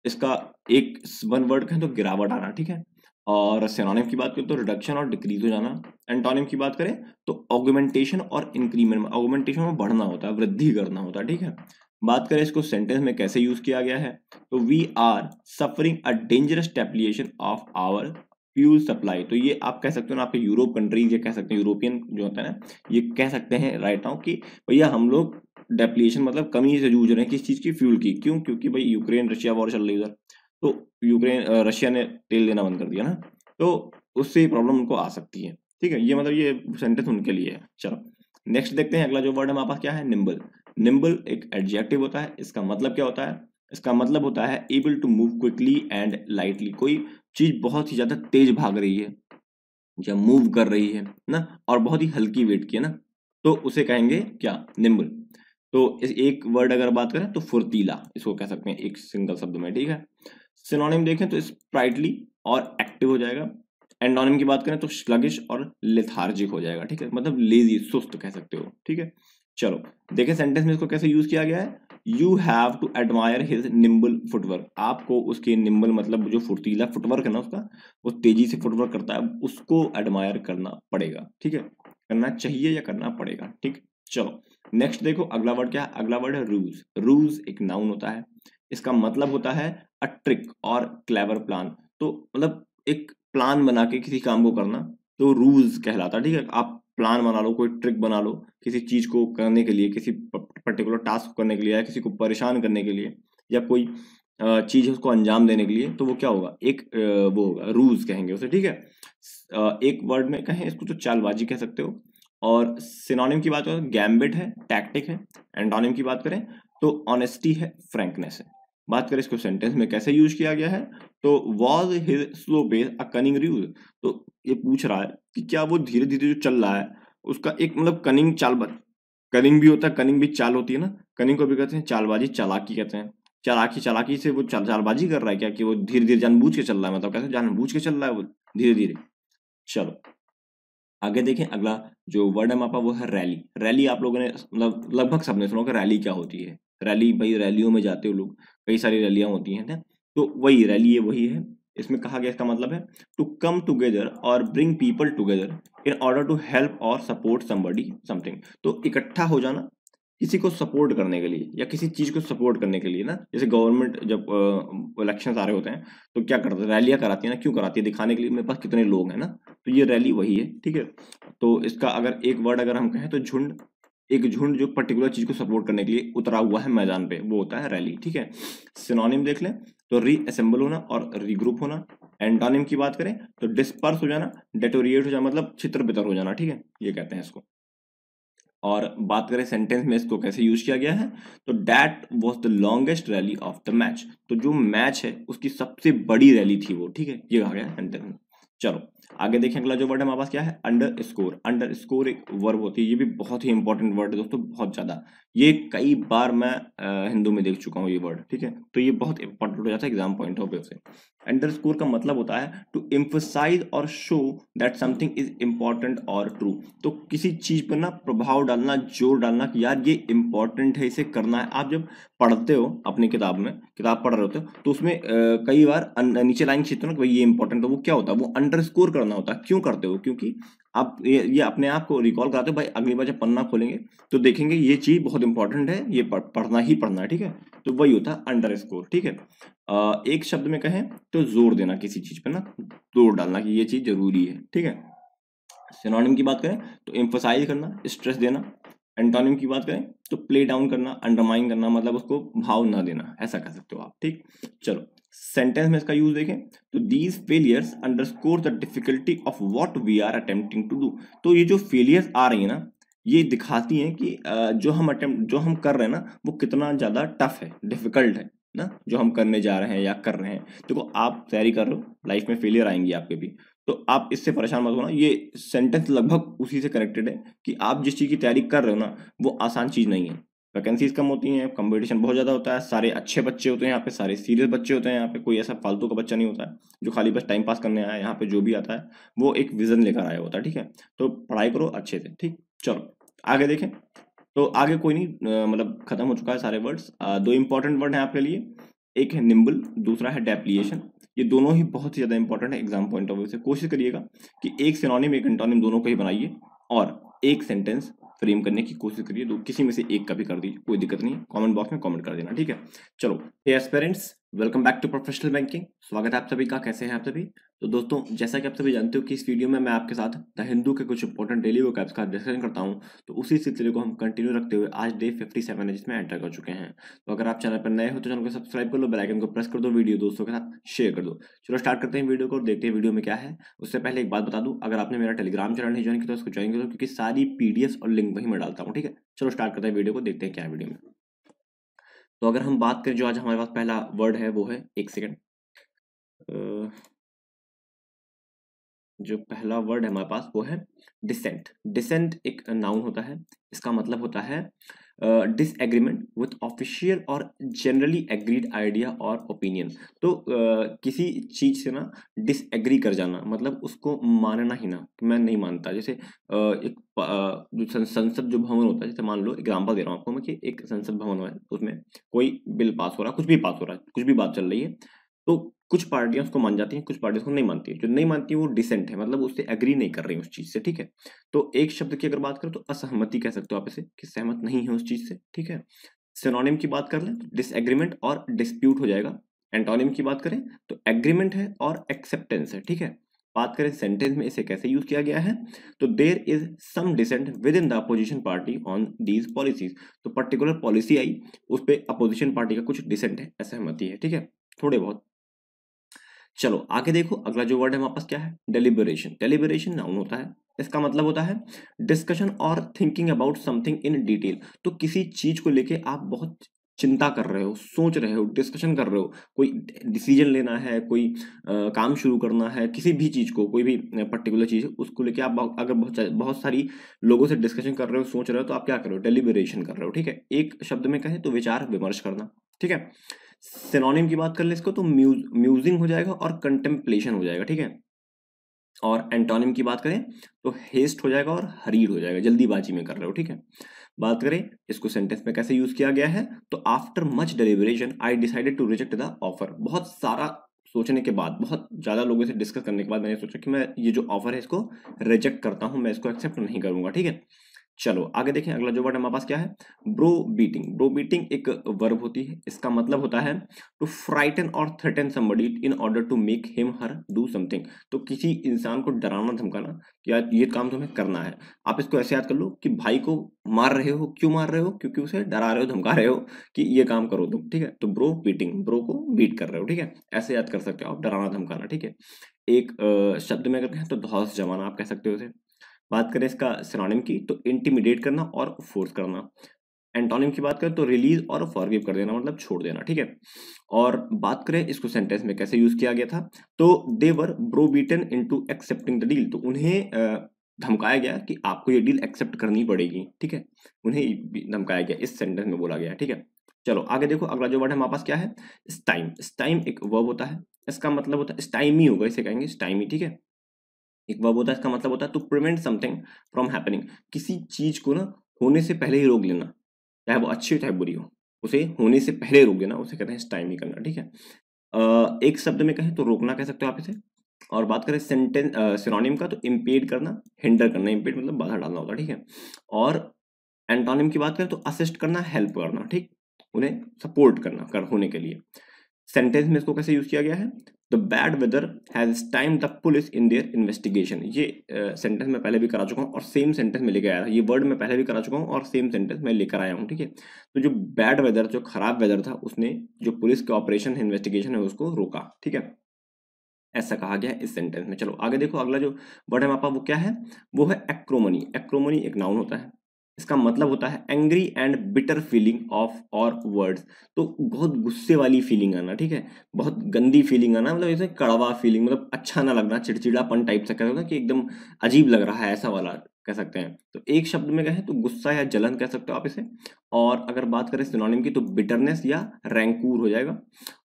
इसका एक वन वर्ड कहें तो गिरावट आना, ठीक है। और सिनोनिम की बात करें तो रिडक्शन और डिक्रीज हो जाना। एंटोनिम की बात करें तो ऑगमेंटेशन और इंक्रीमेंट, ऑगमेंटेशन में बढ़ना होता है, वृद्धि करना होता है, ठीक है। बात करें इसको सेंटेंस में कैसे यूज किया गया है, तो we are suffering a dangerous depletion of our fuel supply. तो ये आप कह सकते हो ना, आपके यूरोप कंट्रीज, ये कह सकते हैं यूरोपियन जो होता है ना, ये कह सकते हैं राइट नाउ कि भैया हम लोग डेप्लीशन मतलब कमी से जूझ रहे हैं, किस चीज की, फ्यूल की। क्यों? क्योंकि भाई यूक्रेन रशिया वॉर चल रही है उधर, तो यूक्रेन रशिया ने तेल देना बंद कर दिया ना, तो उससे प्रॉब्लम उनको आ सकती है, ठीक है। ये मतलब ये सेंटेंस उनके लिए है। चलो नेक्स्ट देखते हैं, अगला जो वर्ड हमारे पास क्या है, निम्बल। निम्बल एक एडजेक्टिव होता है, इसका मतलब क्या होता है, इसका मतलब होता है able to move quickly and lightly. कोई चीज बहुत ही ज्यादा तेज भाग रही है या मूव कर रही है ना, और बहुत ही हल्की वेट की है ना, तो उसे कहेंगे क्या, निम्बल। तो इस एक वर्ड अगर बात करें तो फुर्तीला, इसको कह सकते हैं एक सिंगल शब्द में, ठीक है। सिनोनिम देखें तो स्प्राइटली और एक्टिव हो जाएगा। एंटोनिम की बात करें तो स्लगिश और लेथार्जिक हो जाएगा, ठीक है, मतलब लेजी, सुस्त कह सकते हो, ठीक है। चलो देखें सेंटेंस में इसको कैसे यूज किया गया है, you have to admire his nimble footwork. आपको उसके निम्बल मतलब जो फुर्तीला फुटवर्क है ना उसका, वो तेजी से फुटवर्क करता है, उसको एडमायर करना पड़ेगा, ठीक है, करना चाहिए या करना पड़ेगा, ठीक। चलो नेक्स्ट देखो, अगला वर्ड क्या है, अगला वर्ड है रूज। रूज एक नाउन होता है, इसका मतलब होता है अ ट्रिक और क्लेवर प्लान। तो मतलब एक प्लान बना के किसी काम को करना, तो रूज कहलाता है, ठीक है। आप प्लान बना लो, कोई ट्रिक बना लो किसी चीज को करने के लिए, किसी पर्टिकुलर टास्क करने के लिए, या किसी को परेशान करने के लिए, या कोई चीज है उसको अंजाम देने के लिए, तो वो क्या होगा, एक वो होगा, रूज कहेंगे उसे, ठीक है। एक वर्ड में कहें इसको तो चालबाजी कह सकते हो। और सिनोनिम की बात करें गैम्बिट है, टैक्टिक है। एंटोनिम की बात करें तो ऑनेस्टी है, फ्रैंकनेस है। बात करें इसको सेंटेंस में कैसे यूज किया गया है, तो was his slow pace a cunning ruse. तो ये पूछ रहा है कि क्या वो धीरे धीरे जो चल रहा है उसका एक मतलब कनिंग चाल, कनिंग भी होता है, कनिंग भी चाल होती है ना, कनिंग को भी कहते हैं चालबाजी, चालाकी कहते हैं। चालाकी, चालाकी से वो चालबाजी कर रहा है क्या, कि वो धीरे धीरे जानबूझ के चल रहा है, मतलब कैसे जानबूझ के चल रहा है वो धीरे धीरे। चलो आगे देखें, अगला जो वर्ड है हमारे पास वो है रैली। रैली आप लोगों ने मतलब लगभग सबने सुना होगा, रैली क्या होती है। रैली भाई रैलियों में जाते हो लोग, कई सारी रैलियां होती हैं ना, तो वही रैली है, वही है। इसमें कहा गया, इसका मतलब है टू कम टुगेदर और bring people together in order to help और सपोर्ट समबडी समथिंग। तो इकट्ठा हो जाना किसी को सपोर्ट करने के लिए या किसी चीज को सपोर्ट करने के लिए ना, जैसे गवर्नमेंट जब इलेक्शन आ रहे होते हैं तो क्या करते हैं, रैलियां कराती है ना, क्यों कराती है, दिखाने के लिए मेरे पास कितने लोग हैं ना, तो ये रैली वही है, ठीक है। तो इसका अगर एक वर्ड अगर हम कहें तो झुंड। एक झुंड जो पर्टिकुलर चीज को सपोर्ट करने के लिए उतरा हुआ है मैदान पे, वो होता है रैली, ठीक है। सिनोनिम देख लें तो रीअसेंबल होना और रीग्रुप होना। एंटोनिम की बात करें तो डिस्पर्स हो जाना, डेटोरिएट हो जाना, मतलब छितर बितर हो जाना, ठीक है, ये कहते हैं इसको। और बात करें सेंटेंस में इसको कैसे यूज किया गया है, तो that was the longest rally of the match. तो जो मैच है उसकी सबसे बड़ी रैली थी वो, ठीक है, ये कहा गया सेंटेंस में। चलो आगे देखें, अगला जो वर्ड है हमारे पास क्या है, अंडर स्कोर। अंडर स्कोर एक वर्ब होती है, ये भी बहुत ही इंपॉर्टेंट वर्ड है दोस्तों, बहुत ज्यादा। ये कई बार मैं हिंदू में देख चुका हूँ ये वर्ड, ठीक है, तो ये बहुत इंपॉर्टेंट हो जाता है एग्जाम पॉइंट ऑफ व्यू से। अंडर स्कोर का मतलब होता है टू एम्फसाइज और show that something is important और ट्रू। तो किसी चीज पर ना प्रभाव डालना, जोर डालना कि यार ये इंपॉर्टेंट है, इसे करना है। आप जब पढ़ते हो अपनी किताब में, किताब पढ़ रहे होते हो, तो उसमें कई बार नीचे लाइन खींचते हो ना कि भाई ये इंपॉर्टेंट, तो वो क्या होता है, वो अंडरस्कोर करना होता है। क्यों करते हो? क्योंकि आप ये अपने आप को रिकॉल कराते हो, भाई अगली बार जब पन्ना खोलेंगे तो देखेंगे ये चीज बहुत इंपॉर्टेंट है, ये पढ़ना ही पढ़ना है, ठीक है। तो वही होता है अंडरस्कोर, ठीक है। एक शब्द में कहें तो जोर देना किसी चीज पे ना, जोर डालना कि ये चीज जरूरी है, ठीक है। सिनोनिम की बात करें तो एम्फसाइज करना, स्ट्रेस देना। एंटोनिम की बात करें तो प्ले डाउन करना, अंडरमाइन करना, मतलब उसको भाव ना देना, ऐसा कह सकते हो आप, ठीक। चलो सेंटेंस में इसका यूज देखें तो these failures underscore the difficulty of what we are attempting to do. तो ये जो फेलियर्स आ रही है ना, ये दिखाती हैं कि जो हम कर रहे हैं ना वो कितना ज्यादा टफ है, डिफिकल्ट है ना, जो हम करने जा रहे हैं या कर रहे हैं। देखो आप तैयारी कर रहे हो, लाइफ में फेलियर आएंगी आपके भी, तो आप इससे परेशान मत होना। ये सेंटेंस लगभग उसी से कनेक्टेड है कि आप जिस चीज़ की तैयारी कर रहे हो ना वो आसान चीज़ नहीं है। वैकेंसीज कम होती हैं, कंपटीशन बहुत ज़्यादा होता है, सारे अच्छे बच्चे होते हैं यहाँ पे, सारे सीरियस बच्चे होते हैं यहाँ पे, कोई ऐसा फालतू का बच्चा नहीं होता है जो खाली बस टाइम पास करने आया है। यहाँ पे जो भी आता है वो एक विजन लेकर आया होता है, ठीक है। तो पढ़ाई करो अच्छे से, ठीक। चलो आगे देखें। तो आगे कोई नहीं, मतलब खत्म हो चुका है सारे वर्ड्स। दो इंपॉर्टेंट वर्ड हैं आपके लिए, एक है निम्बल, दूसरा है डेप्लिएशन। ये दोनों ही बहुत ही ज्यादा इंपॉर्टेंट है एग्जाम पॉइंट ऑफ व्यू से। कोशिश करिएगा कि एक सिनोनिम एक एंटोनिम दोनों को ही बनाइए और एक सेंटेंस फ्रेम करने की कोशिश करिए, तो किसी में से एक का भी कर दीजिए, कोई दिक्कत नहीं है, कमेंट बॉक्स में कमेंट कर देना, ठीक है। चलो aspirants, welcome back to professional banking. स्वागत है आप सभी का, कैसे हैं आप सभी। तो दोस्तों जैसा कि आप सभी जानते हो कि इस वीडियो में मैं आपके साथ द हिंदू के कुछ इंपॉर्टेंट डेली वोकैब्स का डिस्कशन करता हूं, तो उसी सिलसिले को हम कंटिन्यू रखते हुए आज डे 57 है जिसमें एंटर कर चुके हैं। तो अगर आप चैनल पर नए हो तो चैनल को सब्सक्राइब कर लो, बेल आइकन को प्रेस कर दो, वीडियो दोस्तों के साथ शेयर कर दो। चलो स्टार्ट करते हैं वीडियो को और देखते हैं वीडियो में क्या है। उससे पहले एक बात बता दूं, अगर आपने मेरा टेलीग्राम चैनल नहीं ज्वाइन किया तो उसको ज्वाइन करो, क्योंकि सारी पीडीएफ और लिंक वहीं मैं डालता हूँ, ठीक है। चलो स्टार्ट करते हैं वीडियो को, देखते हैं क्या है वीडियो में। तो अगर हम बात करें, जो आज हमारे पास पहला वर्ड है वो है, एक सेकेंड, जो पहला वर्ड है हमारे पास वो है डिसेंट। डिसेंट एक नाउन होता है, इसका मतलब होता है डिसएग्रीमेंट विथ ऑफिशियल और जनरली एग्रीड आइडिया और ओपिनियन। तो किसी चीज से ना डिसएग्री कर जाना, मतलब उसको मानना ही ना, कि मैं नहीं मानता। जैसे एक जो संसद जो भवन होता है, जैसे मान लो एग्जांपल दे रहा हूँ आपको मैं कि एक संसद भवन है, उसमें कोई बिल पास हो रहा है, कुछ भी पास हो रहा है, कुछ भी बात चल रही है, तो कुछ पार्टियां उसको मान जाती हैं, कुछ पार्टियां उसको नहीं मानती है। जो नहीं मानती है वो डिसेंट है, मतलब उससे एग्री नहीं कर रही उस चीज से, ठीक है। तो एक शब्द की अगर बात करें तो असहमति कह सकते हो आप इसे, कि सहमत नहीं है उस चीज से, ठीक है। सिनोनिम की बात कर लें तो डिसएग्रीमेंट और डिस्प्यूट हो जाएगा। एंटोनिम की बात करें तो एग्रीमेंट है और एक्सेप्टेंस है, ठीक है। बात करें सेंटेंस में इसे कैसे यूज किया गया है, तो there is some dissent within the opposition party on these policies. तो पर्टिकुलर पॉलिसी आई, उस पर अपोजिशन पार्टी का कुछ डिसेंट है, असहमति है, ठीक है, थोड़े बहुत। चलो आगे देखो, अगला जो वर्ड है हमारे पास क्या है, डेलिबरेशन। डेलिबरेशन नाउन होता है, इसका मतलब होता है डिस्कशन और thinking about something in detail. तो किसी चीज को लेके आप बहुत चिंता कर रहे हो, सोच रहे हो, डिस्कशन कर रहे हो, कोई डिसीजन लेना है, कोई काम शुरू करना है, किसी भी चीज को, कोई भी पर्टिकुलर चीज है उसको लेके आप अगर बहुत सारी लोगों से डिस्कशन कर रहे हो, सोच रहे हो, तो आप क्या कर रहे हो, डेलिबरेशन कर रहे हो, ठीक है। एक शब्द में कहें तो विचार विमर्श करना, ठीक है। सिनोनिम की बात कर ले इसको तो म्यूजिंग हो जाएगा और कंटेम्पलेशन हो जाएगा, ठीक है। और एंटोनिम की बात करें तो हेस्ट हो जाएगा और हरीड हो जाएगा, जल्दीबाजी में कर रहे हो, ठीक है। बात करें इसको सेंटेंस में कैसे यूज किया गया है, तो after much deliberation I decided to reject the offer. बहुत सारा सोचने के बाद, बहुत ज्यादा लोगों से डिस्कस करने के बाद मैंने सोचा कि मैं ये जो ऑफर है इसको रिजेक्ट करता हूं, मैं इसको एक्सेप्ट नहीं करूंगा, ठीक है। चलो आगे देखें, अगला जो वर्ड हमारे पास क्या है, ब्रो बीटिंग। ब्रो बीटिंग एक वर्ब होती है, इसका मतलब होता है टू फ्राइटन और threaten somebody in order to make him her do something. तो किसी इंसान को डराना धमकाना कि यार ये काम तुम्हें करना है। आप इसको ऐसे याद कर लो कि भाई को मार रहे हो, क्यों मार रहे हो, क्योंकि उसे डरा रहे हो, धमका रहे हो कि ये काम करो तुम, ठीक है। तो ब्रो बीटिंग, ब्रो को बीट कर रहे हो, ठीक है, ऐसे याद कर सकते हो आप, डराना धमकाना, ठीक है। एक शब्द में अगर कहें तो धौस जमाना आप कह सकते हो उसे। बात करें इसका सिनोनिम की तो इंटिमिडेट करना और फोर्स करना। एंटोनिम की बात करें तो रिलीज और फॉरगिव कर देना, मतलब छोड़ देना, ठीक है। और बात करें इसको सेंटेंस में कैसे यूज किया गया था, तो दे वर ब्रोबीटन इनटू एक्सेप्टिंग द डील। तो उन्हें धमकाया गया कि आपको ये डील एक्सेप्ट करनी पड़ेगी, ठीक है। उन्हें धमकाया गया, इस सेंटेंस में बोला गया, ठीक है। चलो आगे देखो, अगला जो वर्ड है हमारे पास क्या है, स्टाइम। स्टाइम एक वर्ब होता है, इसका मतलब होता है स्टाइमी होगा, इसे कहेंगे स्टाइमी, ठीक है। एक वर्ब होता है, इसका मतलब होता है to prevent something from happening. किसी चीज को ना होने से पहले ही रोक लेना, चाहे वो अच्छी हो चाहे बुरी हो, उसे होने से पहले रोक देना, उसे कहते हैं स्टाइमी करना, ठीक है। एक शब्द में कहें तो रोकना कह सकते हो आप इसे। और बात करें सेंटेंस सिनोनिम का, तो इम्पेड करना, हिंडर करना, इम्पेड मतलब बाधा डालना होता है, ठीक है। और एंटोनिम की बात करें तो असिस्ट करना, हेल्प करना, ठीक, उन्हें सपोर्ट करना कर होने के लिए। सेंटेंस में इसको कैसे यूज किया गया है, the bad weather has time the police in their investigation. ये सेंटेंस मैं पहले भी करा चुका हूँ और सेम सेंटेंस में लेकर आया था, ये वर्ड मैं पहले भी करा चुका हूँ और सेम सेंटेंस मैं लेकर आया हूँ, ठीक है। तो जो बैड वेदर, जो खराब वेदर था, उसने जो पुलिस के ऑपरेशन इन्वेस्टिगेशन है उसको रोका, ठीक है। ऐसा कहा गया है इस सेंटेंस में। चलो आगे देखो, अगला जो वर्ड है हमारे पास वो क्या है, वो है एक्रोमनी। एक्रोमनी एक नाउन होता है, इसका मतलब होता है angry and bitter feeling of और वर्ड्स। तो बहुत गुस्से वाली फीलिंग आना, ठीक है, बहुत गंदी फीलिंग आना, मतलब ऐसे कड़वा फीलिंग, मतलब अच्छा ना लगना, चिड़चिड़ापन टाइप से, कहते हो ना कि एकदम अजीब लग रहा है, ऐसा वाला कह सकते हैं। तो एक शब्द में कहें तो गुस्सा या जलन कह सकते हो आप इसे। और अगर बात करें सिनोनिम की तो बिटरनेस या रैंकूर हो जाएगा।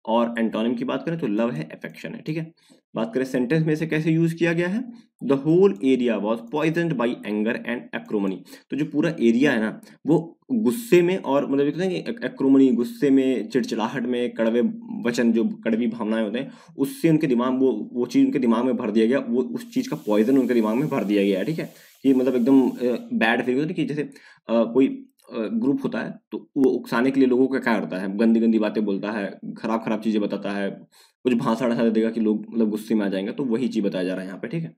और एंटोनिम की बात करें तो लव है, अफेक्शन है, ठीक है। बात करें सेंटेंस में इसे कैसे यूज किया गया है, the whole area was poisoned by anger and acrimony. तो जो पूरा एरिया है ना, वो गुस्से में, और मतलब ये कहते हैं कि एक्रोमनी, गुस्से में, चिड़चिड़ाहट में, कड़वे वचन, जो कड़वी भावनाएं होते हैं, उससे उनके दिमाग, वो चीज उनके दिमाग में भर दिया गया, वो उस चीज का पॉइजन उनके दिमाग में भर दिया गया है, ठीक है। कि मतलब एकदम बैड फील होती है कि जैसे कोई ग्रुप होता है तो वो उकसाने के लिए लोगों को क्या करता है, गंदी गंदी बातें बोलता है, खराब खराब चीजें बताता है, कुछ भाषण ऐसा दे देगा कि लोग मतलब गुस्से में आ जाएंगे, तो वही चीज बताया जा रहा है यहाँ पे, ठीक है।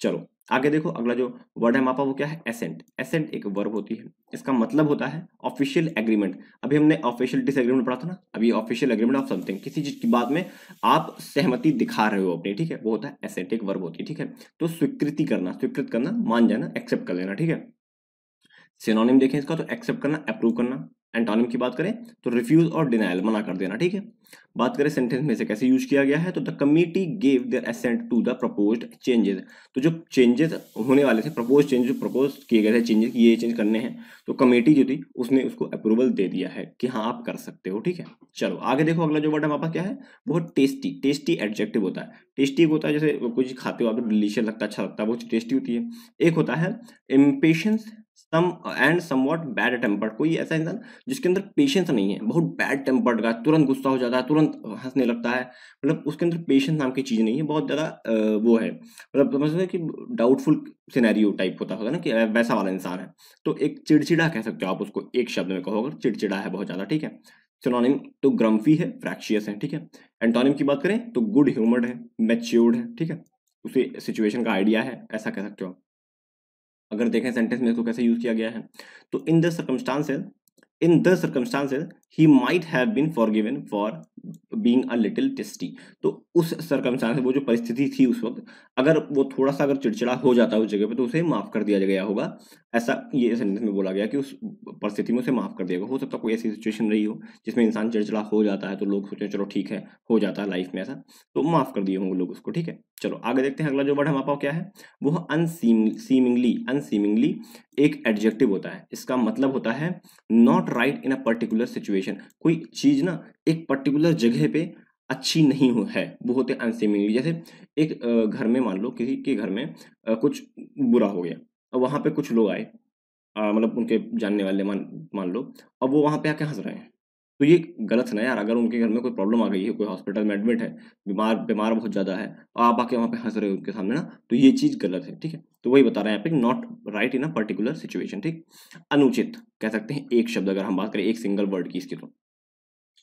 चलो आगे देखो, अगला जो वर्ड है हमारे पास वो क्या है, एसेंट। एसेंट एक वर्ब होती है, इसका मतलब होता है ऑफिशियल एग्रीमेंट। अभी हमने ऑफिशियल डिसएग्रीमेंट पढ़ा था ना, अभी ऑफिशियल एग्रीमेंट ऑफ समथिंग, किसी चीज की बात में आप सहमति दिखा रहे हो अपनी, ठीक है, वो होता है एसेंट, एक वर्ब होती है, ठीक है। तो स्वीकृति करना, स्वीकृत करना, मान जाना, एक्सेप्ट कर लेना, ठीक है। सिनोनिम देखें इसका तो एक्सेप्ट करना, अप्रूव करना। एंटोनिम की बात करें तो रिफ्यूज और डिनायल, मना कर देना, ठीक है। बात करें सेंटेंस में से कैसे यूज किया गया है, तो the committee gave their assent to the proposed changes. तो जो चेंजेस होने वाले थे, प्रपोज चेंज, जो प्रपोज किए गए थे चेंजेस, ये चेंज करने हैं, तो कमेटी जो थी उसने उसको अप्रूवल दे दिया है कि हाँ आप कर सकते हो, ठीक है। चलो आगे देखो, अगला जो वर्ड हमारे पास क्या है, वो टेस्टी। टेस्टी एडजेक्टिव होता है। टेस्टी होता है जैसे कुछ खाते हो आप, डिलीशियस लगता है, अच्छा लगता है, वो टेस्टी होती है। एक होता है impatience some and somewhat bad tempered. कोई ऐसा इंसान जिसके अंदर पेशेंस नहीं है, बहुत बैड टेम्पर्ड का, तुरंत गुस्सा हो जाता है, तुरंत हंसने लगता है, मतलब उसके अंदर पेशेंस नाम की चीज नहीं है, बहुत ज्यादा वो है, मतलब समझ लो कि डाउटफुल सिनेरियो टाइप होता होगा ना, कि वैसा वाला इंसान है। तो एक चिड़चिड़ा कह सकते हो आप उसको, एक शब्द में कहो अगर, चिड़चिड़ा है बहुत ज्यादा, ठीक है। सिनोनिम तो ग्रम्फी है, फ्रैक्शियस है, ठीक है। एंटोनिम की बात करें तो गुड ह्यूमर्ड है, मैच्योर्ड है, ठीक है, उसे सिचुएशन का आइडिया है, ऐसा कह सकते हो आप। अगर देखें सेंटेंस में इसको कैसे यूज किया गया है, तो in the circumstances he might have been forgiven for being a little testy. तो उस सर्कमस्टांस, वो जो परिस्थिति थी उस वक्त, अगर वो थोड़ा सा अगर चिड़चिड़ा हो जाता है उस जगह पे, तो उसे माफ कर दिया गया होगा। ऐसा ये सेंटेंस में बोला गया कि उस परिस्थिति में उसे माफ कर दिया गया। हो सकता है कोई ऐसी सिचुएशन रही हो जिसमें इंसान चिड़चिड़ा हो जाता है, तो लोग सोचते हैं चलो ठीक है, हो जाता है लाइफ में ऐसा, तो माफ कर दिए होंगे लोग उसको, ठीक है। चलो आगे देखते हैं, अगला जो वर्ड हमारे पास क्या है, वो अनसीमिंगली। अनसीमिंगली एक एडजेक्टिव होता है, इसका मतलब होता है not right in a particular situation. कोई चीज ना एक पर्टिकुलर जगह पे अच्छी नहीं हो है, वो होते हैं अनसीमिंगली। जैसे एक घर में, मान लो किसी के घर में कुछ बुरा हो गया, और वहां पे कुछ लोग आए, मतलब उनके जानने वाले, मान मान लो, अब वो वहां पे आके हंस रहे हैं, तो ये गलत है ना यार। अगर उनके घर में कोई प्रॉब्लम आ गई है, कोई हॉस्पिटल में एडमिट है, बीमार बीमार बहुत ज्यादा है, और आप आके वहां पे हंस रहे हो उनके सामने ना, तो ये चीज गलत है, ठीक है। तो वही बता रहे हैं यहाँ पे, not right in a particular situation, ठीक। अनुचित कह सकते हैं एक शब्द, अगर हम बात करें एक सिंगल वर्ड की इसकी, तो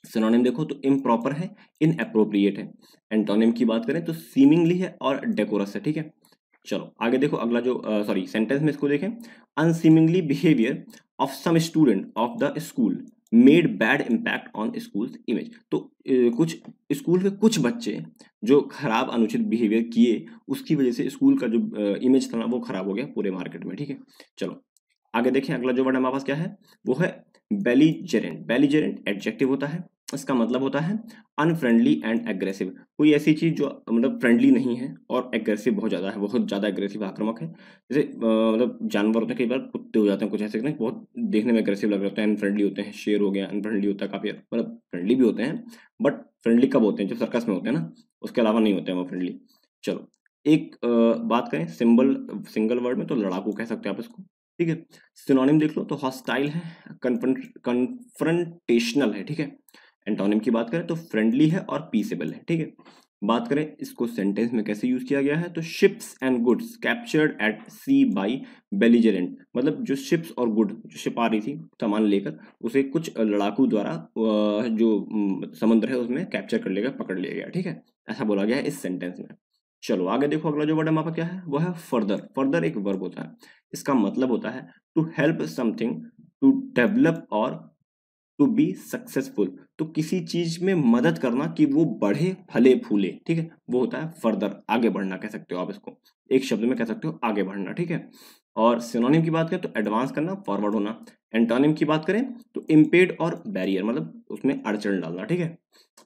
सिनोनिम देखो तो इम्प्रॉपर है, इनएप्रोप्रिएट है। एंटोनिम की बात करें तो सीमिंगली है और डेकोरस है, ठीक है। चलो आगे देखो, अगला जो सॉरी सेंटेंस में इसको देखें, unseemingly behaviour of some student of the school made bad impact on school image. तो कुछ स्कूल के कुछ बच्चे जो खराब अनुचित बिहेवियर किए, उसकी वजह से स्कूल का जो इमेज था ना, वो खराब हो गया पूरे मार्केट में, ठीक है। चलो आगे देखें, अगला जो वर्ड हमारे पास क्या है, वो है बेलीजेरेंट। बेलीजेरेंट एडजेक्टिव होता है, इसका मतलब होता है अनफ्रेंडली एंड एग्रेसिव। कोई ऐसी चीज जो मतलब फ्रेंडली नहीं है और एग्रेसिव बहुत ज्यादा है, बहुत ज्यादा एग्रेसिव, आक्रामक है। जैसे मतलब जानवर होते हैं, कई बार कुत्ते हो जाते हैं कुछ ऐसे ना, बहुत देखने में एग्रेसिव लग रहे होते हैं, अनफ्रेंडली होते हैं। शेर हो गया, अनफ्रेंडली होता है काफी, मतलब फ्रेंडली भी होते हैं, बट फ्रेंडली कब होते हैं, जो सर्कस में होते हैं ना, उसके अलावा नहीं होते हैं वो फ्रेंडली। चलो एक बात करें सिंबल, सिंगल वर्ड में, तो लड़ाकू कह सकते हैं आप इसको। ठीक है। सिनोनिम देख लो तो हॉस्टाइल है, कन्फ्रंटेशनल है, ठीक है। एंटोनिम की बात करें तो फ्रेंडली है और पीसेबल है, ठीक है। बात करें इसको सेंटेंस में कैसे यूज किया गया है, तो ships and goods captured at sea by belligerent, मतलब जो शिप्स और गुड, जो शिप आ रही थी सामान लेकर, उसे कुछ लड़ाकू द्वारा जो समुद्र है उसमें कैप्चर कर लिया गया, पकड़ लिया गया, ठीक है। ऐसा बोला गया है इस सेंटेंस में। चलो आगे देखो, अगला जो वर्ड हमारा क्या है वो है फर्दर। फर्दर एक वर्ब होता है, इसका मतलब होता है to help something to develop और टू बी सक्सेसफुल। तो किसी चीज में मदद करना कि वो बढ़े, फले फूले, ठीक है, वो होता है फर्दर, आगे बढ़ना कह सकते हो आप इसको, एक शब्द में कह सकते हो आगे बढ़ना, ठीक है। और सिनोनिम की बात करें तो एडवांस करना, फॉरवर्ड होना। एंटोनिम की बात करें तो इम्पेड और बैरियर, मतलब उसमें अड़चन डालना, ठीक है।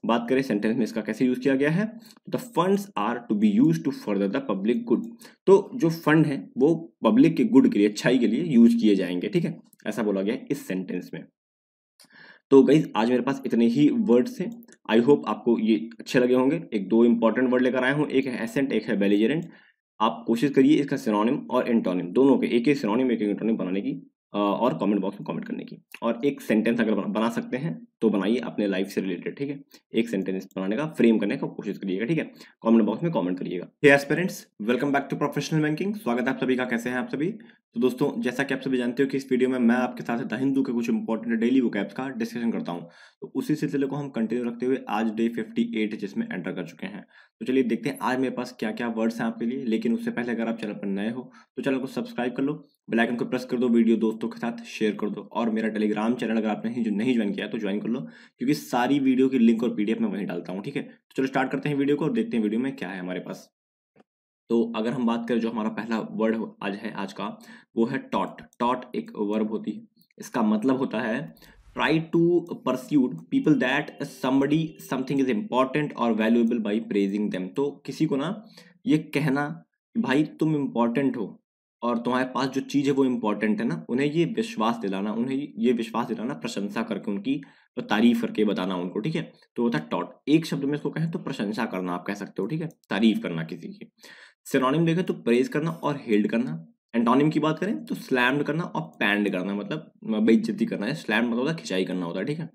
बात करें सेंटेंस में इसका कैसे यूज किया गया है, the funds are to be use to further the public good. तो जो फंड है वो पब्लिक के गुड के लिए, अच्छाई के लिए यूज किए जाएंगे, ठीक है, ऐसा बोला गया है इस सेंटेंस में। तो गाइज आज मेरे पास इतने ही वर्ड्स हैं, आई होप आपको ये अच्छे लगे होंगे। एक दो इंपॉर्टेंट वर्ड लेकर आया हूँ, एक है एसेंट, एक है बेलिजरेंट। आप कोशिश करिए इसका सिनोनिम और एंटोनिम दोनों के, एक एक सिनोनिम एक एक एंटोनिम बनाने की, और कमेंट बॉक्स में कमेंट करने की। और एक सेंटेंस अगर बना सकते हैं तो बनाइए अपने लाइफ से रिलेटेड, ठीक है। एक सेंटेंस बनाने का, फ्रेम करने का कोशिश करिएगा, ठीक है। कमेंट बॉक्स में कमेंट करिएगा। Hey aspirants, welcome back to professional banking. स्वागत है आप सभी का, कैसे हैं आप सभी। तो दोस्तों जैसा कि आप सभी जानते हो कि इस वीडियो में मैं आपके साथ द हिंदू के कुछ इंपॉर्टेंट डेली वोकैब्स का डिस्कशन करता हूं। तो उसी सिलसिले को हम कंटिन्यू रखते हुए आज डे 58 जिसमें एंटर कर चुके हैं। तो चलिए देखते हैं आज मेरे पास क्या क्या वर्ड्स हैं आपके लिए। लेकिन उससे पहले अगर आप चैनल पर नए हो तो चैनल को सब्सक्राइब कर लो, बेल आइकन को प्रेस कर दो, वीडियो दोस्तों के साथ शेयर कर दो, और मेरा टेलीग्राम चैनल अगर आपने नहीं ज्वाइन किया तो ज्वाइन कर लो, क्योंकि सारी वीडियो की लिंक और पीडीएफ मैं वहीं डालता हूँ, ठीक है। तो चलो स्टार्ट करते हैं वीडियो को और देखते हैं वीडियो में क्या है हमारे पास। तो अगर हम बात करें जो हमारा पहला वर्ड आज का, वो है टॉट। टॉट एक वर्ब होती है, इसका मतलब होता है try to persuade people that somebody something is important और वैल्यूएबल बाई प्रेजिंग देम। तो किसी को ना ये कहना कि भाई तुम इम्पॉर्टेंट हो और तुम्हारे पास जो चीज़ है वो इम्पॉर्टेंट है ना, उन्हें ये विश्वास दिलाना, उन्हें ये विश्वास दिलाना, प्रशंसा करके उनकी तारीफ करके बताना उनको, ठीक है। तो होता है टॉट। एक शब्द में इसको कहें तो प्रशंसा करना आप कह सकते हो, ठीक है, तारीफ करना किसी की। सिनोनिम देखें तो प्रेज करना और हेल्ड करना। एंटोनिम की बात करें तो स्लैम्ड करना और पैंड करना, मतलब बेइज्जती करना है। स्लैम्ड मतलब होता है खिंचाई करना होता है, ठीक है।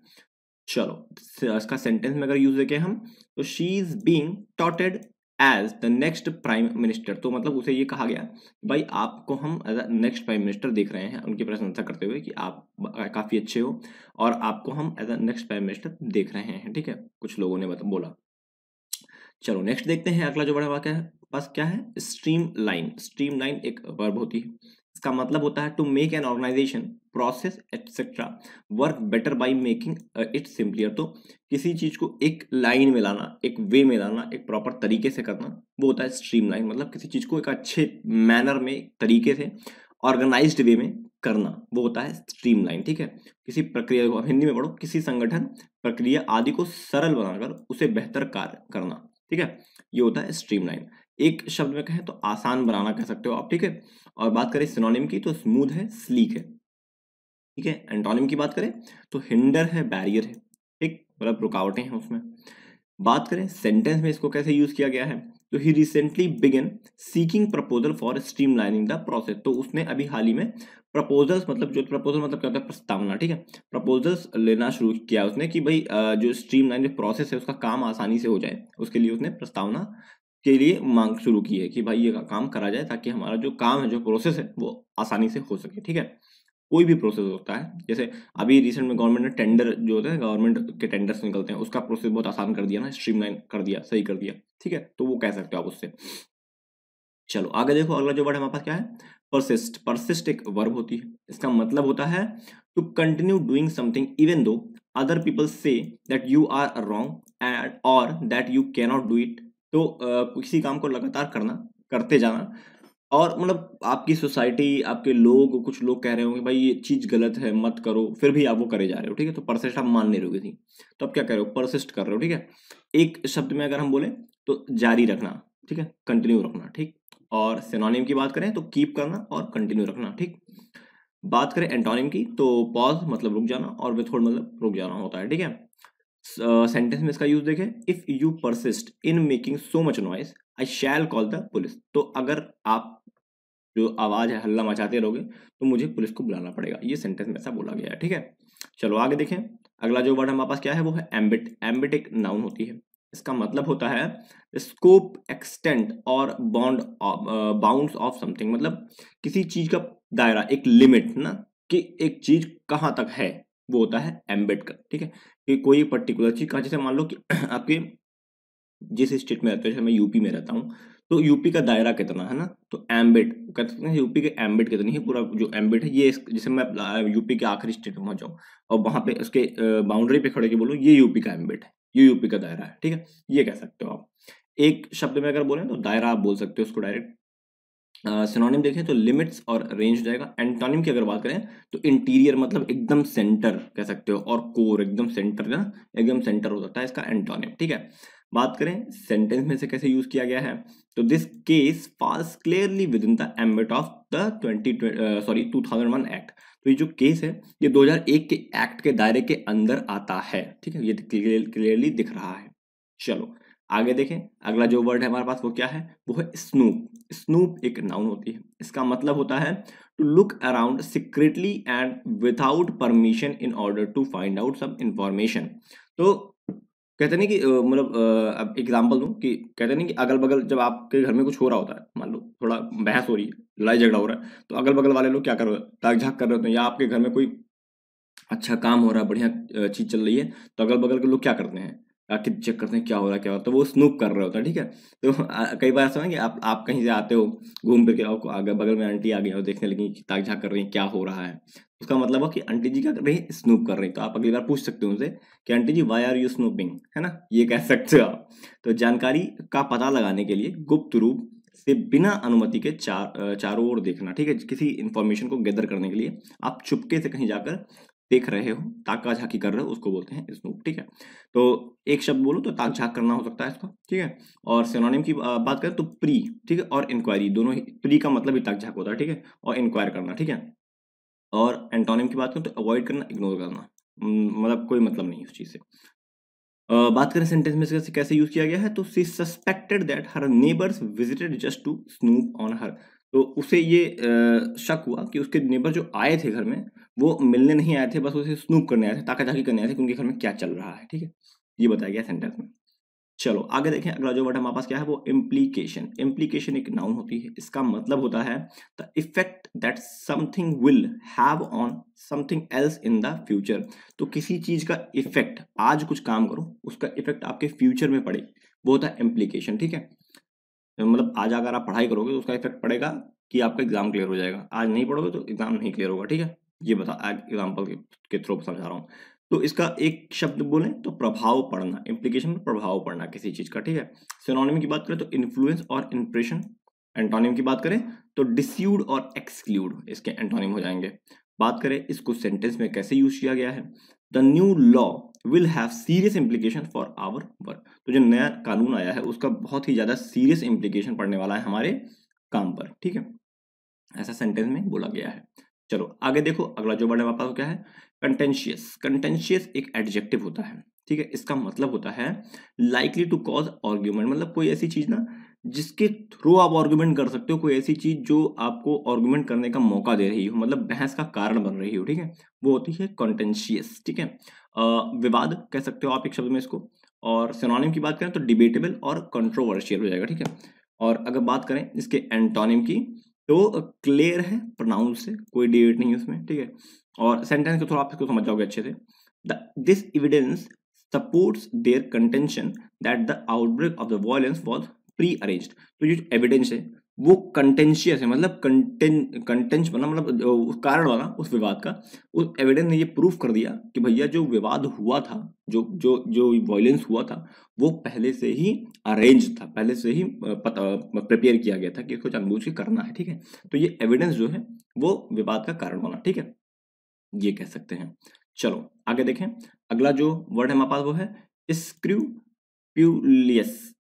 चलो इसका सेंटेंस में अगर यूज देखें हम, तो she is being touted as the next prime minister. तो मतलब उसे ये कहा गया भाई आपको हम एज नेक्स्ट प्राइम मिनिस्टर देख रहे हैं, उनकी प्रशंसा करते हुए कि आप काफी अच्छे हो और आपको हम एज नेक्स्ट प्राइम मिनिस्टर देख रहे हैं, ठीक है, कुछ लोगों ने बोला। चलो नेक्स्ट देखते हैं, अगला जो बड़ा वाक्य है बस क्या है, स्ट्रीम लाइन। स्ट्रीम लाइन एक वर्ब होती है, इसका मतलब होता है to make an organisation process et cetera work better by making it simplier. तो किसी चीज को एक लाइन में लाना, एक वे में लाना, एक प्रॉपर तरीके से करना, वो होता है स्ट्रीम लाइन। मतलब किसी चीज को एक अच्छे मैनर में, तरीके से, ऑर्गेनाइज्ड वे में करना, वो होता है स्ट्रीम लाइन, ठीक है। किसी प्रक्रिया को, हिंदी में पढ़ो, किसी संगठन, प्रक्रिया आदि को सरल बनाकर उसे बेहतर कार्य करना, ठीक है, ये होता है स्ट्रीमलाइन। एक शब्द में कहें तो आसान बनाना कह सकते हो आप, ठीक है। और बात करें सिनोनिम की तो स्मूथ है, स्लीक है, ठीक है। एंटोनिम की बात करें तो हिंडर है, बैरियर है, ठीक, मतलब रुकावटें हैं उसमें। बात करें सेंटेंस में इसको कैसे यूज किया गया है, तो he recently began seeking proposal for streamlining the process. तो उसने अभी हाल ही में प्रपोजल्स, मतलब जो प्रपोजल मतलब क्या होता है, प्रस्तावना, ठीक है, प्रपोजल्स लेना शुरू किया उसने कि भाई जो स्ट्रीमलाइन जो प्रोसेस है उसका काम आसानी से हो जाए, उसके लिए उसने प्रस्तावना के लिए मांग शुरू की है कि भाई ये काम करा जाए ताकि हमारा जो काम है, जो प्रोसेस है, वो आसानी से हो सके, ठीक है। कोई भी प्रोसेस होता है, जैसे अभी रिसेंट में गवर्नमेंट ने टेंडर जो होते हैं, गवर्नमेंट के टेंडर्स निकलते हैं, उसका प्रोसेस बहुत आसान कर दिया ना, स्ट्रीमलाइन कर दिया, सही कर दिया, ठीक है। तो वो कह सकते हो आप उससे। चलो आगे देखो, अगला जो वर्ड हमारे पास क्या है, परसिस्ट। परसिस्ट एक वर्ब होती है, इसका मतलब होता है to continue doing something even though other people say that you are wrong and or that you can not do it. तो किसी काम को लगातार करना, करते जाना, और मतलब आपकी सोसाइटी, आपके लोग, कुछ लोग कह रहे होंगे भाई ये चीज गलत है मत करो, फिर भी आप वो करे जा रहे हो, ठीक है। तो परसिस्ट आप मान नहीं रहोगे थी, तो आप क्या कर रहे हो, परसिस्ट कर रहे हो, ठीक है। एक शब्द में अगर हम बोले तो जारी रखना, ठीक है, कंटिन्यू रखना, ठीक। और सिनोनिम की बात करें तो कीप करना और कंटिन्यू रखना, ठीक। बात करें एंटोनिम की तो पॉज मतलब रुक जाना और विथहोल्ड मतलब रुक जाना होता है, ठीक है। सेंटेंस में इसका यूज देखें, if you persist in making so much noise I shall call the police. तो अगर आप जो आवाज़ है हल्ला मचाते रहोगे तो मुझे पुलिस को बुलाना पड़ेगा। ये सेंटेंस में ऐसा बोला गया है, ठीक है। चलो आगे देखें। अगला जो वर्ड हमारे पास क्या है वो है एम्बिट। एम्बिट एक नाउन होती है, इसका मतलब होता है स्कोप, एक्सटेंट और बॉन्ड, बाउंड्स ऑफ समथिंग, मतलब किसी चीज का दायरा, एक लिमिट ना, कि एक चीज कहाँ तक है, वो होता है एम्बिट का, ठीक है। कि कोई पर्टिकुलर चीज कहाँ, जैसे मान लो कि आपके जिस स्टेट में रहते हो, जैसे मैं यूपी में रहता हूँ, तो यूपी का दायरा कितना है ना, तो एम्बिट कहते हैं यूपी के एम्बिट कितनी है, पूरा जो एम्बिट है ये जैसे मैं यूपी के आखिरी स्टेट में पहुंच जाऊँ और वहां पे उसके बाउंड्री पे खड़े के बोलूँ ये यूपी का एम्बिट है, ये यूपी का दायरा है, ठीक है। ये कह सकते हो आप। एक शब्द में अगर बोले तो दायरा आप बोल सकते हो उसको डायरेक्ट। सिनोनिम देखें तो लिमिट्स और रेंज हो जाएगा। एंटोनिम की अगर बात करें तो इंटीरियर मतलब एकदम सेंटर कह सकते हो, और कोर एकदम सेंटर ना, एकदम सेंटर हो सकता है इसका एंटोनिम, ठीक है। बात करें सेंटेंस में से कैसे यूज किया गया है, तो this case falls clearly within the ambit of the 2001 act. तो ये जो केस है ये 2001 के एक्ट के दायरे के अंदर आता है, ठीक है, ये क्लियरली दिख रहा है। चलो आगे देखें। अगला जो वर्ड है हमारे पास वो क्या है, वो है स्नूप। स्नूप एक नाउन होती है, इसका मतलब होता है to look around secretly and without permission in order to find out some information. तो कहते नहीं कि मतलब अब एग्जांपल दूं कि कहते नहीं कि अगल बगल जब आपके घर में कुछ हो रहा होता है, मान लो थोड़ा बहस हो रही है, लड़ाई झगड़ा हो रहा है, तो अगल बगल वाले लोग क्या कर रहे हो, ताक झाक कर रहे होते हैं, या आपके घर में कोई अच्छा काम हो रहा है, बढ़िया चीज चल रही है, तो अगल बगल के लोग क्या करते हैं, आके चेक करते हैं क्या हो रहा है क्या हो रहा है, तो वो स्नूप कर रहे होता है, ठीक है। तो कई बार ऐसा है कि आप कहीं से आते हो घूम फिर के, आपको आगे बगल में आंटी आ गई और देखने लगी कि ताक झाक कर रही है क्या हो रहा है, उसका मतलब है कि आंटी जी क्या कर रही है, स्नूप कर रही है। तो आप अगली बार पूछ सकते हो उनसे कि aunty ji why are you snooping, है ना, ये कह सकते हो आप। तो जानकारी का पता लगाने के लिए गुप्त रूप से बिना अनुमति के चारों ओर देखना, ठीक है, किसी इंफॉर्मेशन को गैदर करने के लिए आप चुपके से कहीं जाकर देख रहे हो, ताका झाकी कर रहे हो, उसको बोलते हैं स्नूप, ठीक है। तो एक शब्द बोलो तो ताक झाक करना हो सकता है इसका, ठीक है। और सिनोनिम की बात करें तो प्री, ठीक है, और इंक्वायरी, दोनों ही, प्री का मतलब ही ताक झाक होता है, ठीक है, और इंक्वायर करना, ठीक है। और एंटोनिम की बात करें तो अवॉइड करना, इग्नोर करना, मतलब कोई मतलब नहीं उस चीज से। बात करें सेंटेंस में कैसे कैसे यूज किया गया है, तो she suspected that her neighbours visited just to snoop on her. तो उसे ये शक हुआ कि उसके नेबर जो आए थे घर में, वो मिलने नहीं आए थे, बस उसे स्नूप करने आए थे, ताकाझाकी करने आए थे कि उनके घर में क्या चल रहा है, ठीक है। ये बताया गया सेंटेंस में। चलो आगे देखें। अगला जो वर्ड हमारे पास क्या है वो इम्प्लीकेशन। इम्प्लीकेशन एक नाउन होती है, इसका मतलब होता है the effect that something will have on something else in the future. तो किसी चीज का इफेक्ट, आज कुछ काम करो उसका इफेक्ट आपके फ्यूचर में पड़े, वो होता है इम्प्लीकेशन, ठीक है। मतलब आज अगर आप पढ़ाई करोगे तो उसका इफेक्ट पड़ेगा कि आपका एग्जाम क्लियर हो जाएगा, आज नहीं पढ़ोगे तो एग्जाम नहीं क्लियर होगा, ठीक है। ये बता एग्जाम्पल के थ्रू समझा रहा हूँ। तो इसका एक शब्द बोलें तो प्रभाव पड़ना, इम्प्लीकेशन में प्रभाव पड़ना किसी चीज का, ठीक है। सिनोनिम की बात करें तो इन्फ्लुएंस और इंप्रेशन। एंटोनिम की बात करें तो डिस्यूड और एक्सक्लूड, इसके एंटोनिम हो जाएंगे। बात करें इसको सेंटेंस में कैसे यूज किया गया है, the new law will have serious implication for our work. तो जो नया कानून आया है उसका बहुत ही ज्यादा सीरियस इम्प्लीकेशन पड़ने वाला है हमारे काम पर, ठीक है, ऐसा सेंटेंस में बोला गया है। चलो आगे देखो। अगला जो वर्ड है हमारे पास क्या है, कंटेंशियस। कंटेंशियस एक एडजेक्टिव होता है, ठीक है, इसका मतलब होता है लाइकली टू कॉज आर्ग्यूमेंट, मतलब कोई ऐसी चीज ना जिसके थ्रू आप आर्ग्यूमेंट कर सकते हो, कोई ऐसी चीज जो आपको आर्ग्यूमेंट करने का मौका दे रही हो, मतलब बहस का कारण बन रही हो, ठीक है, वो होती है कंटेंशियस, ठीक है। विवाद कह सकते हो आप एक शब्द में इसको। और सिनोनिम की बात करें तो डिबेटेबल और कंट्रोवर्शियल हो जाएगा, ठीक है। और अगर बात करें इसके एंटोनिम की तो क्लियर है, प्रोनाउंस से कोई डिबेट नहीं है उसमें, ठीक है। और सेंटेंस को थोड़ा आप इसको समझ जाओगे अच्छे से। This evidence supports their contention that the outbreak of the violence was prearranged. तो ये जो एविडेंस है वो कंटेंशियस है, मतलब कंटेंस बना, मतलब कारण बना उस विवाद का। उस एविडेंस ने ये प्रूफ कर दिया कि भैया जो विवाद हुआ था, जो जो जो वायलेंस हुआ था, वो पहले से ही अरेंज था, पहले से ही प्रिपेयर किया गया था कि इसको जानबूझ के करना है, ठीक है। तो ये एविडेंस जो है वो विवाद का कारण बना, ठीक है, ये कह सकते हैं। चलो आगे देखें। अगला जो वर्ड है हमारे पास वो है स्क्रूप्यूलियस।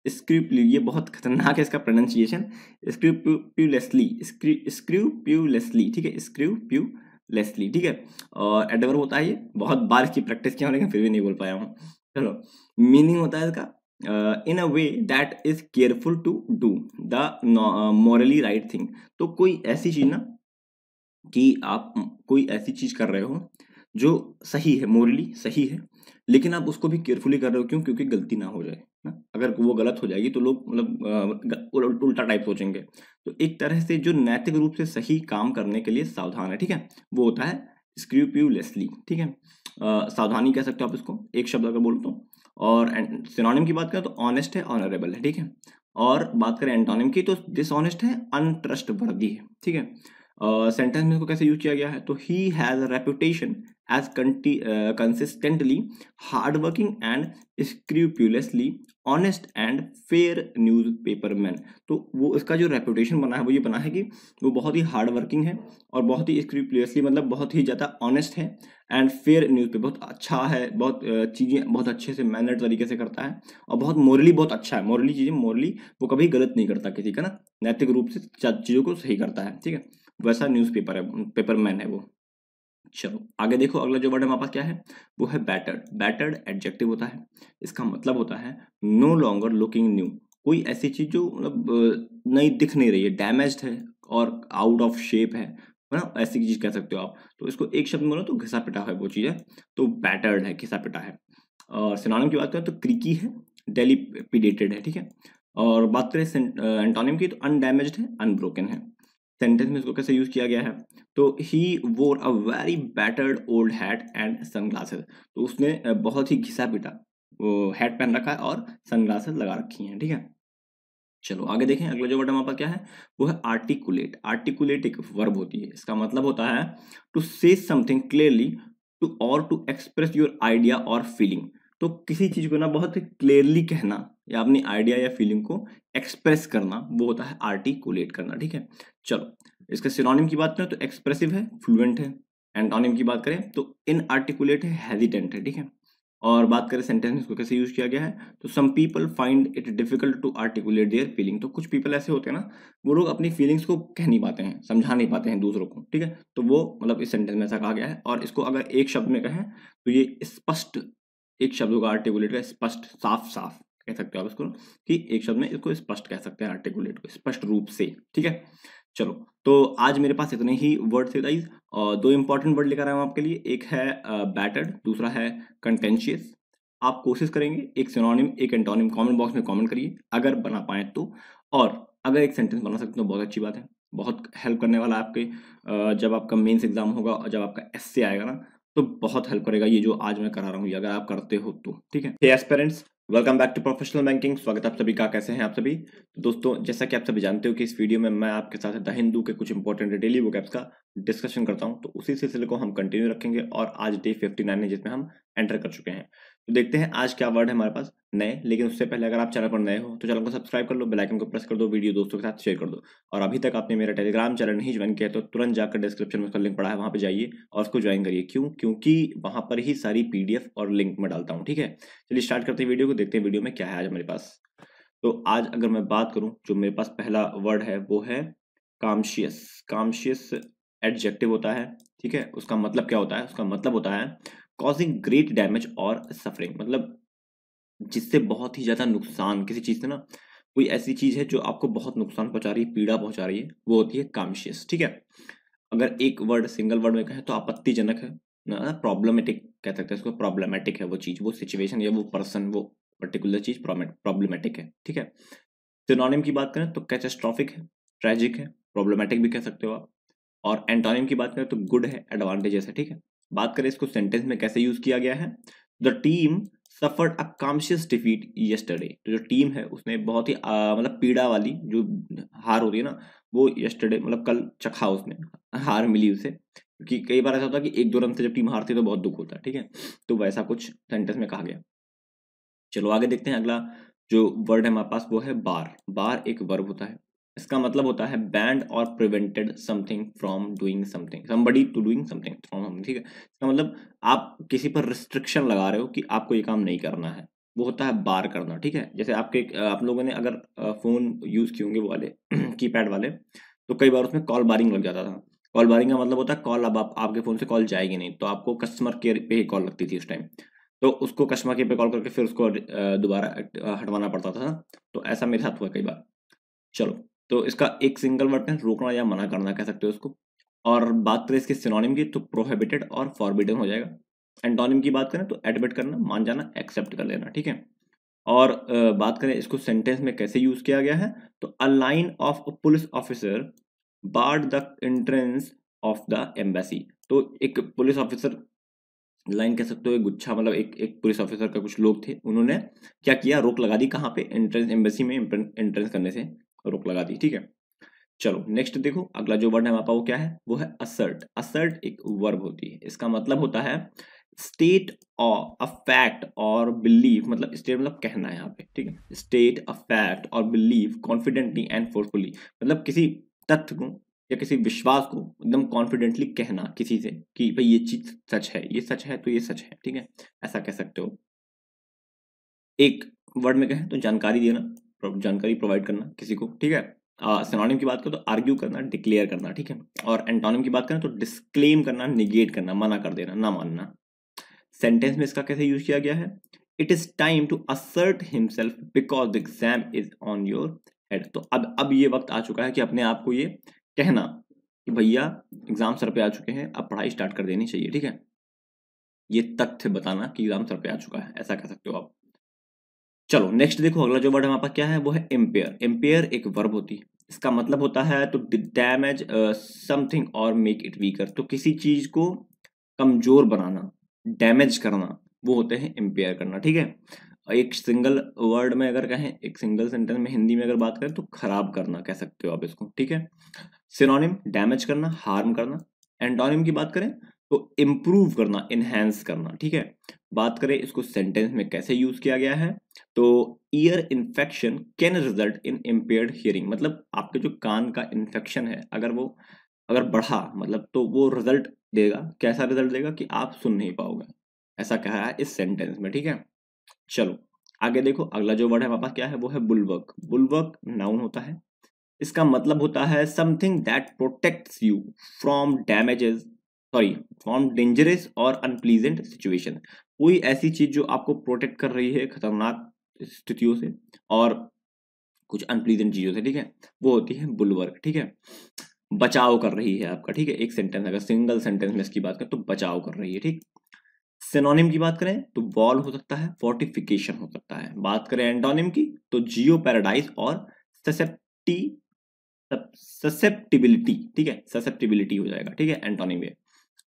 ये बहुत खतरनाक है इसका प्रोनाउंसिएशन, स्क्रूप्यूलेसली, स्क्रूप्यूलेसली, ठीक है, स्क्रूप्यूलेसली, ठीक है। और एडवर्ब होता है, ये बहुत बार इसकी प्रैक्टिस किया हूं लेकिन फिर भी नहीं बोल पाया हूँ। चलो मीनिंग होता है इसका in a way that is careful to do the morally right thing. तो कोई ऐसी चीज ना कि आप कोई ऐसी चीज कर रहे हो जो सही है, मोरली सही है, लेकिन आप उसको भी केयरफुली कर रहे हो। क्यों? क्योंकि गलती ना हो जाए ना। अगर वो गलत हो जाएगी तो लोग मतलब उल्टा टाइप सोचेंगे। तो एक तरह से जो नैतिक रूप से सही काम करने के लिए सावधान है, ठीक है, वो होता है स्क्रूप्यूलेसली, ठीक है। सावधानी कह सकते हो आप इसको, एक शब्द अगर बोलता हूँ। और सिनोनिम की बात करें तो ऑनेस्ट है, ऑनरेबल है, ठीक है। और बात करें एंटोनिम की तो डिसऑनेस्ट है, अनट्रस्टवर्दी है, ठीक है। सेंटेंस में इसको कैसे यूज किया गया है? तो he has a reputation as consistently hard working and scrupulously honest and fair newspaper man. तो वो इसका जो रेपुटेशन बना है वो ये बना है कि वो बहुत ही हार्ड वर्किंग है और बहुत ही स्क्रूपुलसली मतलब बहुत ही ज़्यादा ऑनेस्ट है, एंड फेयर न्यूज पेपर बहुत अच्छा है, बहुत चीज़ें बहुत अच्छे से मैनर्ड तरीके से करता है, और बहुत मोरली बहुत अच्छा है। मोरली चीज़ें, मोरली वो कभी गलत नहीं करता किसी का ना, नैतिक रूप से चीज़ों को सही करता है, ठीक है। वैसा न्यूज़पेपर है, पेपरमैन है वो। चलो आगे देखो, अगला जो वर्ड हमारे पास क्या है वो है बैटर्ड। बैटर्ड एडजेक्टिव होता है, इसका मतलब होता है नो लॉन्गर लुकिंग न्यू। कोई ऐसी चीज जो मतलब नई दिख नहीं रही है, डैमेज्ड है और आउट ऑफ शेप है ना, ऐसी चीज कह सकते हो आप। तो इसको एक शब्द में बोलो तो घिसा पिटा है वो चीज है, तो बैटर्ड है, घिसा पिटा है। और सिनोनिम की बात करें तो क्रीकी है, डेलिपिडेटेड है, ठीक है। और बात करें एंटोनिम की तो अनडैमेज्ड है, अनब्रोकन है। सेंटेंस में इसको कैसे यूज किया गया है? तो ही वोर a very battered old hat and sunglasses. तो उसने बहुत ही घिसा पिटा वो हैट पहन रखा है और सनग्लासेस लगा रखी हैं, ठीक है। चलो आगे देखें, अगला जो वर्ड हमारे पास क्या है वो है आर्टिकुलेट। आर्टिकुलेट एक वर्ब होती है, इसका मतलब होता है to say something clearly, to और टू एक्सप्रेस योर आइडिया और फीलिंग। तो किसी चीज को ना बहुत क्लियरली कहना या अपनी आइडिया या फीलिंग को एक्सप्रेस करना, वो होता है आर्टिकुलेट करना, ठीक है। चलो इसके सिनोनिम की बात करें तो एक्सप्रेसिव है, फ्लुएंट है। एंटोनिम की बात करें तो इनआर्टिकुलेट है, हेजिटेंट है, ठीक है। और बात करें सेंटेंस में इसको कैसे यूज किया गया है, तो some people find it difficult to articulate their feeling. तो कुछ पीपल ऐसे होते हैं ना, वो लोग अपनी फीलिंग्स को कह नहीं पाते हैं, समझा नहीं पाते हैं दूसरों को, ठीक है। तो वो मतलब इस सेंटेंस में ऐसा कहा गया है। और इसको अगर एक शब्द में कहें तो ये स्पष्ट, एक शब्द होगा आर्टिकुलेट का, स्पष्ट, साफ साफ कह सकते हो आप इसको, कि एक शब्द में इसको स्पष्ट कह सकते हैं, आर्टिकुलेट को स्पष्ट रूप से, ठीक है। चलो तो आज मेरे पास इतने ही वर्ड थे गाइस, और दो इंपॉर्टेंट वर्ड लेकर आया हूं आपके लिए। एक है बैटर्ड, दूसरा है कंटेंशियस। आप कोशिश करेंगे एक सिनोनिम एक एंटोनिम कमेंट बॉक्स में कमेंट करिए अगर बना पाए तो। और अगर एक सेंटेंस बना सकते हो तो बहुत अच्छी बात है, बहुत हेल्प करने वाला है आपके जब आपका मेंस एग्जाम होगा और जब आपका एसए आएगा ना, तो बहुत हेल्प करेगा ये जो आज मैं करा रहा हूँ, ये अगर आप करते हो तो, ठीक है। Hey aspirants, welcome back to professional banking. स्वागत है आप सभी का, कैसे हैं आप सभी? तो दोस्तों जैसा कि आप सभी जानते हो कि इस वीडियो में मैं आपके साथ द हिंदू के कुछ इंपॉर्टेंट डेली वोकैब्स का डिस्कशन करता हूं, तो उसी सिलसिले को हम कंटिन्यू रखेंगे और आज डे 59 है जिसमें हम एंटर कर चुके हैं। तो देखते हैं आज क्या वर्ड है हमारे पास नए। लेकिन उससे पहले अगर आप चैनल पर नए हो तो चैनल को सब्सक्राइब कर लो, बेल आइकन को प्रेस कर दो, वीडियो दोस्तों के साथ शेयर कर दो। और अभी तक आपने मेरा टेलीग्राम चैनल नहीं ज्वाइन किया तो तुरंत जाकर डिस्क्रिप्शन में उसका लिंक पड़ा है, वहां पे जाइए और उसको ज्वाइन करिए। क्यों? क्योंकि वहां पर ही सारी पीडीएफ और लिंक में डालता हूँ, ठीक है। चलिए स्टार्ट करते हैं वीडियो को, देखते हैं वीडियो में क्या है आज हमारे पास। तो आज अगर मैं बात करूं, जो मेरे पास पहला वर्ड है वो है कॉन्शियस। कॉन्शियस एडजेक्टिव होता है, ठीक है। उसका मतलब क्या होता है? उसका मतलब होता है कॉजिंग ग्रेट डैमेज और सफरिंग, मतलब जिससे बहुत ही ज्यादा नुकसान, किसी चीज से ना, कोई ऐसी चीज है जो आपको बहुत नुकसान पहुंचा रही है, पीड़ा पहुंचा रही है, वो होती है कॉन्शियस, ठीक है। अगर एक वर्ड सिंगल वर्ड में कहें तो आपत्तिजनक है ना, प्रॉब्लमेटिक कह सकते हैं इसको। प्रॉब्लमेटिक है वो चीज, वो सिचुएशन या वो पर्सन, वो पर्टिकुलर चीज प्रॉब्लमेटिक है, ठीक है। सिनोनिम की बात करें तो कैटास्ट्रॉफिक है, ट्रेजिक है, प्रॉब्लमेटिक भी कह सकते हो आप। और एंटोनिम की बात करें तो गुड है, एडवांटेजेस है, ठीक है। बात करें इसको सेंटेंस में कैसे यूज किया गया है, the team suffered a conscious defeat yesterday. तो जो टीम है उसने बहुत ही मतलब पीड़ा वाली जो हार होती है ना, वो यस्टरडे मतलब कल चखा, उसने हार मिली उसे। क्योंकि कई बार ऐसा होता है कि एक दो रन से जब टीम हारती है तो बहुत दुख होता है, ठीक है। तो वैसा कुछ सेंटेंस में कहा गया। चलो आगे देखते हैं, अगला जो वर्ड है हमारे पास वो है बार। बार एक वर्ब होता है, इसका मतलब होता है बैंड और prevented something from doing something, somebody to doing something from, ठीक है। इसका मतलब आप किसी पर रिस्ट्रिक्शन लगा रहे हो कि आपको ये काम नहीं करना है, वो होता है बार करना, ठीक है। जैसे आपके आप लोगों ने अगर फोन यूज किए होंगे वो वाले कीपैड वाले, तो कई बार उसमें कॉल बारिंग लग जाता था। कॉल बारिंग का मतलब होता है कॉल अब आपके फोन से कॉल जाएगी नहीं, तो आपको कस्टमर केयर पे ही कॉल लगती थी उस टाइम। तो उसको कस्टमर केयर पे कॉल करके फिर उसको दोबारा हटवाना पड़ता था ना। तो ऐसा मेरे साथ हुआ कई बार। चलो, तो इसका एक सिंगल वर्ड है, रोकना या मना करना कह सकते हो उसको। और बात करें इसके सिनोनिम की तो प्रोहिबिटेड और फॉरबिडन हो जाएगा। एंटोनिम की बात करें तो एडमिट करना, मान जाना, एक्सेप्ट कर लेना, ठीक है। और बात करें इसको सेंटेंस में कैसे यूज किया गया है, तो a line of a police officer barred the entrance of the embassy. तो एक पुलिस ऑफिसर, लाइन कह सकते हो, एक गुच्छा, मतलब एक एक पुलिस ऑफिसर का कुछ लोग थे, उन्होंने क्या किया, रोक लगा दी, कहाँ पे, एंट्रेंस, एम्बेसी में एंट्रेंस करने से रोक लगा दी, ठीक है। चलो नेक्स्ट देखो, अगला जो वर्ड है हमारे पास वो क्या है, वो है असर्ट। असर्ट एक वर्ब होती है, इसका मतलब होता है स्टेट अ फैक्ट और बिलीव, मतलब स्टेट मतलब कहना है यहाँ पे, ठीक है। स्टेट अ फैक्ट और बिलीव कॉन्फिडेंटली एंड फोर्सफुली, मतलब किसी तथ्य को या किसी विश्वास को एकदम कॉन्फिडेंटली कहना किसी से कि भाई ये चीज सच है, ये सच है तो ये सच है, ठीक है, ऐसा कह सकते हो। एक वर्ड में कहें तो जानकारी देना, जानकारी प्रोवाइड करना किसी को, ठीक है। सिनोनिम की बात करें तो आर्ग्यू करना, डिक्लेयर करना, ठीक है। और एंटोनिम की बात करें तो डिस्क्लेम करना, निगेट करना, मना कर देना, ना मानना। सेंटेंस में इसका कैसे यूज किया गया है, it is time to assert himself because the exam is on your head. तो अब ये वक्त आ चुका है कि अपने आप को ये कहना कि भैया एग्जाम सर पे आ चुके हैं, अब पढ़ाई स्टार्ट कर देनी चाहिए, ठीक है। ये तथ्य बताना कि एग्जाम सर पे आ चुका है, ऐसा कह सकते हो आप। चलो नेक्स्ट देखो, अगला जो वर्ड हमारे पास क्या है वो है एम्पेयर। एम्पेयर एक वर्ब होती है, इसका मतलब होता है तो डैमेज समथिंग और मेक इट वीकर। तो किसी चीज को कमजोर बनाना, डैमेज करना, वो होते हैं एम्पेयर करना, ठीक है। एक सिंगल वर्ड में अगर कहें, एक सिंगल सेंटेंस में हिंदी में अगर बात करें तो खराब करना कह सकते हो आप इसको, ठीक है। सिनोनिम डैमेज करना, हार्म करना। एंटोनिम की बात करें तो इम्प्रूव करना, इनहेंस करना, ठीक है। बात करें इसको सेंटेंस में कैसे यूज किया गया है, तो ear infection can result in impaired hearing, मतलब आपके जो कान का इन्फेक्शन है अगर वो अगर बढ़ा, मतलब तो वो रिजल्ट देगा, कैसा रिजल्ट देगा कि आप सुन नहीं पाओगे, ऐसा कहा है इस सेंटेंस में, ठीक है। चलो आगे देखो, अगला जो वर्ड है हमारे पास क्या है वो है बुलवर्क। बुलवर्क नाउन होता है, इसका मतलब होता है something that protects you from damages, sorry, from dangerous और अनप्लीजेंट सिचुएशन। कोई ऐसी चीज जो आपको प्रोटेक्ट कर रही है खतरनाक स्थितियों से और कुछ अनप्लीजेंट चीजों से, ठीक है, वो होती है बुलवर्क, ठीक है। बचाव कर रही है आपका, ठीक है। एक सेंटेंस, अगर सिंगल सेंटेंस में इसकी बात करें तो बचाव कर रही है, ठीक। सिनोनिम की बात करें तो वॉल हो सकता है, फोर्टिफिकेशन हो सकता है। बात करें एंटोनिम की तो जियो पैराडाइज और ससेप्टी ससेप्टिबिलिटी, ठीक है, ससेप्टिबिलिटी हो जाएगा, ठीक है, एंटोनिम में।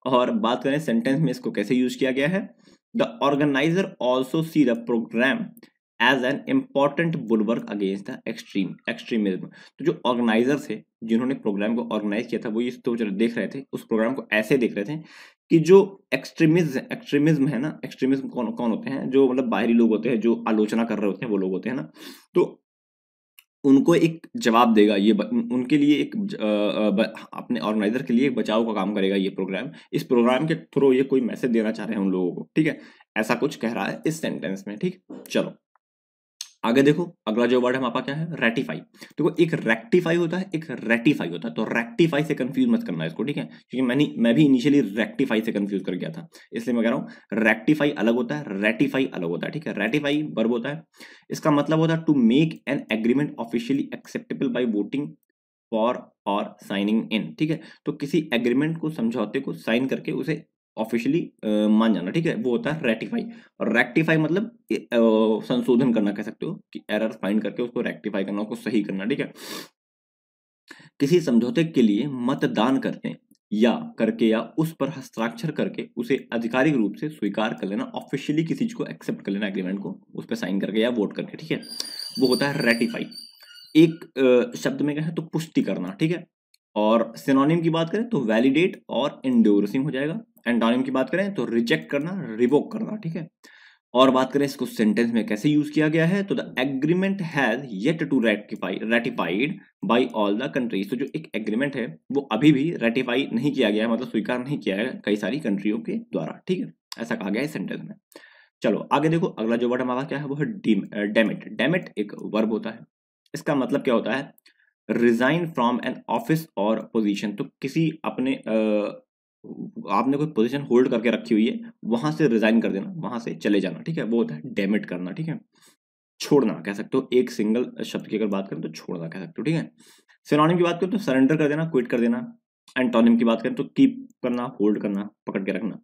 और बात करें सेंटेंस में इसको कैसे यूज किया गया है, the organiser also see the programme as an important bulwark against the extremism. तो जो ऑर्गेनाइजर थे, जिन्होंने प्रोग्राम को ऑर्गेनाइज किया था, वो ये तो देख रहे थे, उस प्रोग्राम को ऐसे देख रहे थे कि जो एक्सट्रीमिज्म है ना, एक्सट्रीमिज्म कौन कौन होते हैं, जो मतलब बाहरी लोग होते हैं, जो आलोचना कर रहे होते हैं, वो लोग होते हैं ना, तो उनको एक जवाब देगा ये उनके लिए एक अपने ऑर्गेनाइजर के लिए एक बचाव का काम करेगा ये प्रोग्राम। इस प्रोग्राम के थ्रू ये कोई मैसेज देना चाह रहे हैं उन लोगों को, ठीक है, ऐसा कुछ कह रहा है इस सेंटेंस में, ठीक। चलो आगे देखो, अगला जो वर्ड है हमारे पास क्या है, रेटिफाई। देखो एक रेक्टिफाई होता है, एक रेटिफाई होता है, तो रेक्टिफाई से कंफ्यूज मत करना इसको, ठीक है, क्योंकि मैं भी इनिशियली रेक्टिफाई से कंफ्यूज कर गया था, इसलिए मैं कह रहा हूँ रेक्टिफाई अलग होता है, रेटिफाई अलग होता है, ठीक है। रेटिफाई वर्ब होता है, इसका मतलब होता है to make an agreement officially acceptable by voting for और साइनिंग इन, ठीक है। तो किसी एग्रीमेंट को, समझौते को साइन करके उसे ऑफिशियली मान जाना, ठीक है, वो होता है रेटिफाई। और रेक्टिफाई मतलब संशोधन करना कह सकते हो, कि एरर फाइंड करके उसको रेक्टिफाई करना, उसको सही करना, ठीक है। किसी समझौते के लिए मतदान करने या उस पर हस्ताक्षर करके उसे आधिकारिक रूप से स्वीकार कर लेना, ऑफिशियली किसी चीज को एक्सेप्ट कर लेना, एग्रीमेंट को उस पर साइन करके या वोट करके, ठीक है, वो होता है रेटिफाई। एक शब्द में कहें तो पुष्टि करना, ठीक है। और सिनोनिम की बात करें तो वैलिडेट और इंडोर्सिंग हो जाएगा। एंटोनिम की बात करें तो रिजेक्ट करना, रिवोक करना, ठीक है। और बात करें इसको सेंटेंस में कैसे यूज किया गया है, तो the agreement has yet to ratified by all the countries. तो जो एक एग्रीमेंट है वो अभी भी रेटिफाई नहीं किया गया है, मतलब स्वीकार नहीं किया है कई सारी कंट्रियों के द्वारा, ठीक है, ऐसा कहा गया है सेंटेंस में। चलो आगे देखो, अगला जो वर्ड हमारा क्या है वो है डेमिट। डेमिट एक वर्ब होता है, इसका मतलब क्या होता है, रिजाइन फ्रॉम एन ऑफिस और पोजीशन। तो किसी अपने आपने कोई पोजीशन होल्ड करके रखी हुई है, वहां से रिजाइन कर देना, वहां से चले जाना, ठीक है, वो होता है डेमिट करना, ठीक है, छोड़ना कह सकते हो। एक सिंगल शब्द की अगर बात करें तो छोड़ना कह सकते हो, ठीक है। सिनोनिम की बात करें तो सरेंडर कर देना, क्विट कर देना। एंटोनिम की बात करें तो कीप करना, होल्ड करना, पकड़ के रखना।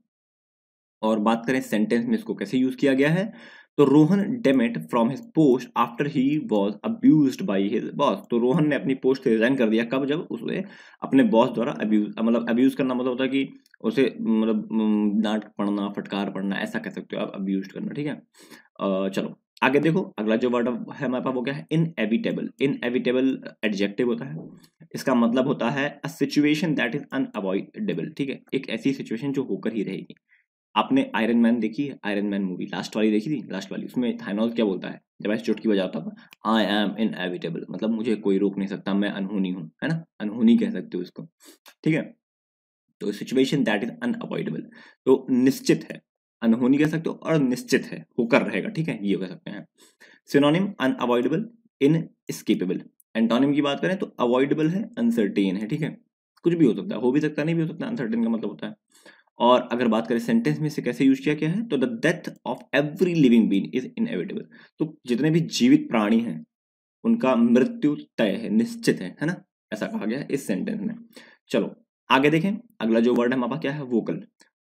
और बात करें सेंटेंस में इसको कैसे यूज किया गया है, तो Rohan demat from his post after he was abused by his boss. तो रोहन ने अपनी पोस्ट से रिजाइन कर दिया, कब? जब उसे अपने बॉस द्वारा अब्यूज करना मतलब होता है कि उसे डांट पड़ना, फटकार पड़ना, ऐसा कह सकते हो आप, अब्यूज करना, ठीक है। चलो आगे देखो, अगला जो वर्ड है हमारे पास वो क्या है? इनएविटेबल। इनएविटेबल एडजेक्टिव होता है, इसका मतलब होता है a situation that is unavoidable, ठीक है, एक ऐसी सिचुएशन जो होकर ही रहेगी। आपने आयरन मैन देखी है? आयरन मैन मूवी लास्ट वाली देखी थी? लास्ट वाली, उसमें थानोस क्या बोलता है जब ऐसे चुटकी बजाता था? आई एम इनएविटेबल, मतलब मुझे कोई रोक नहीं सकता, मैं अनहोनी हूँ, है ना, अनहोनी कह सकते हो इसको, ठीक है। तो सिचुएशन दैट इज अनअवॉइडेबल, तो निश्चित है, अनहोनी कह सकते हो, और निश्चित है, होकर रहेगा, ठीक है, ये कह सकते हैं। Synonym unavoidable, inescapable. एंटोनिम की बात करें तो अवॉइडेबल है, अनसर्टेन है, ठीक है, कुछ भी हो सकता है, हो भी सकता है, नहीं भी हो सकता, अनसर्टेन का मतलब होता है। और अगर बात करें सेंटेंस में से कैसे यूज किया गया है, तो the death of every living being is inevitable. तो जितने भी जीवित प्राणी हैं उनका मृत्यु तय है, निश्चित है ना, ऐसा कहा गया है इस सेंटेंस में। चलो आगे देखें, अगला जो वर्ड है हमारे पास क्या है? वोकल।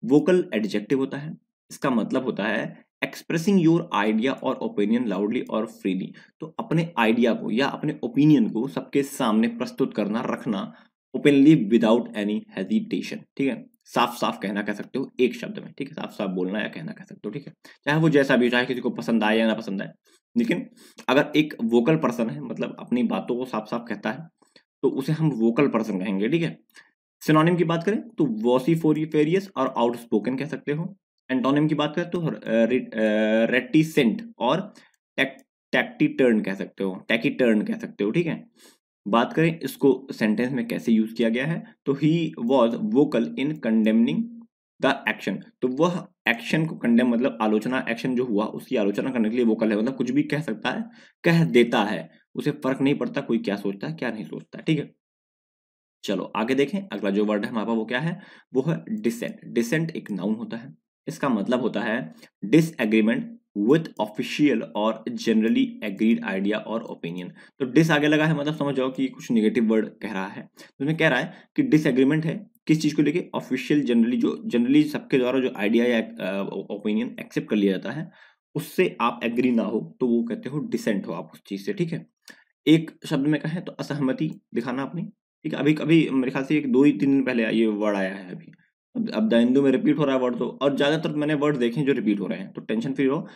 वोकल एडजेक्टिव होता है, इसका मतलब होता है एक्सप्रेसिंग योर आइडिया और ओपिनियन लाउडली और फ्रीली। तो अपने आइडिया को या अपने ओपिनियन को सबके सामने प्रस्तुत करना, रखना, ओपनली विदाउट एनी हेजिटेशन, ठीक है, साफ साफ कहना कह सकते हो एक शब्द में, ठीक है, साफ साफ बोलना या कहना कह सकते हो, ठीक है, चाहे वो जैसा भी हो, चाहे किसी को पसंद आए या ना पसंद आए। लेकिन अगर एक वोकल पर्सन है, मतलब अपनी बातों को साफ साफ कहता है, तो उसे हम वोकल पर्सन कहेंगे, ठीक है। सिनोनिम की बात करें तो वॉसिफोरिफेरियस और आउटस्पोकन कह सकते हो। एंटोनिम की बात करें तो रेटिसेंट और टैक्टिटर्न कह सकते हो, टैकिटर्न कह सकते हो, ठीक है। बात करें इसको सेंटेंस में कैसे यूज किया गया है, तो he was vocal in condemning the action. तो वह एक्शन को कंडेम मतलब आलोचना, एक्शन जो हुआ उसकी आलोचना करने के लिए वोकल है, मतलब कुछ भी कह सकता है, कह देता है, उसे फर्क नहीं पड़ता कोई क्या सोचता है क्या नहीं सोचता है, ठीक है। चलो आगे देखें, अगला जो वर्ड है हमारे पास वो क्या है? वो है डिसेंट। डिसेंट एक नाउन होता है, इसका मतलब होता है डिसएग्रीमेंट विथ ऑफिशियल और जनरली एग्रीड आइडिया और ओपिनियन। तो डिस आगे लगा है, मतलब समझ जाओ कि कुछ नेगेटिव वर्ड कह रहा है, तो उसमें कह रहा है कि डिसएग्रीमेंट है किस चीज को लेके? ऑफिशियल, जनरली, जो जनरली सबके द्वारा जो आइडिया या ओपिनियन एक्सेप्ट कर लिया जाता है, उससे आप एग्री ना हो तो वो कहते हो डिसेंट हो आप उस चीज से, ठीक है। एक शब्द में कहें तो असहमति दिखाना अपनी, ठीक है। अभी अभी मेरे ख्याल से एक 2 ही 3 दिन पहले ये वर्ड आया है अभी। अब द हिंदू में रिपीट हो रहा है वर्ड, तो और ज्यादातर मैंने वर्ड देखे हैं जो रिपीट हो रहे हैं, तो टेंशन फ्री रहो।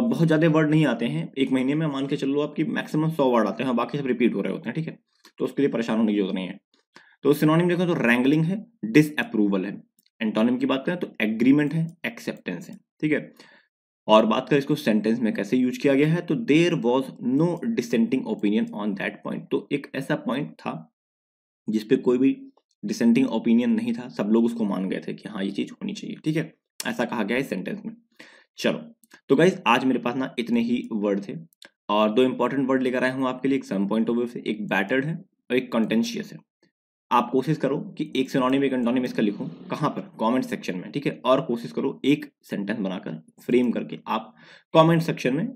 बहुत ज्यादा वर्ड नहीं आते हैं एक महीने में, मान के चल लो आपकी मैक्सिमम 100 वर्ड आते हैं, बाकी सब रिपीट हो रहे होते हैं, ठीक है। तो उसके लिए परेशान होने की जरूरत नहीं है। तो सिनोनिम देखो तो रैंगलिंग है, डिसअप्रूवल है। एंटोनिम की बात करें तो एग्रीमेंट है, एक्सेप्टेंस है, ठीक है। और बात करें इसको सेंटेंस में कैसे यूज किया गया है, तो there was no dissenting opinion on that point. तो एक ऐसा पॉइंट था जिसपे कोई भी डिसेंटिंग ओपिनियन नहीं था, सब लोग उसको मान गए थे कि हाँ ये चीज होनी चाहिए, ठीक है, ऐसा कहा गया है सेंटेंस में। चलो, तो गाइज आज मेरे पास ना इतने ही वर्ड थे, और 2 इंपॉर्टेंट वर्ड लेकर आया हूँ आपके लिए एग्जाम पॉइंट ऑफ व्यू से, एक बैटर्ड है और एक कॉन्टेंशियस है। आप कोशिश करो कि एक सिनोनिम एक एंटोनिम इसका लिखो, कहाँ पर? कमेंट सेक्शन में, ठीक है। और कोशिश करो एक सेंटेंस बनाकर फ्रेम करके आप कमेंट सेक्शन में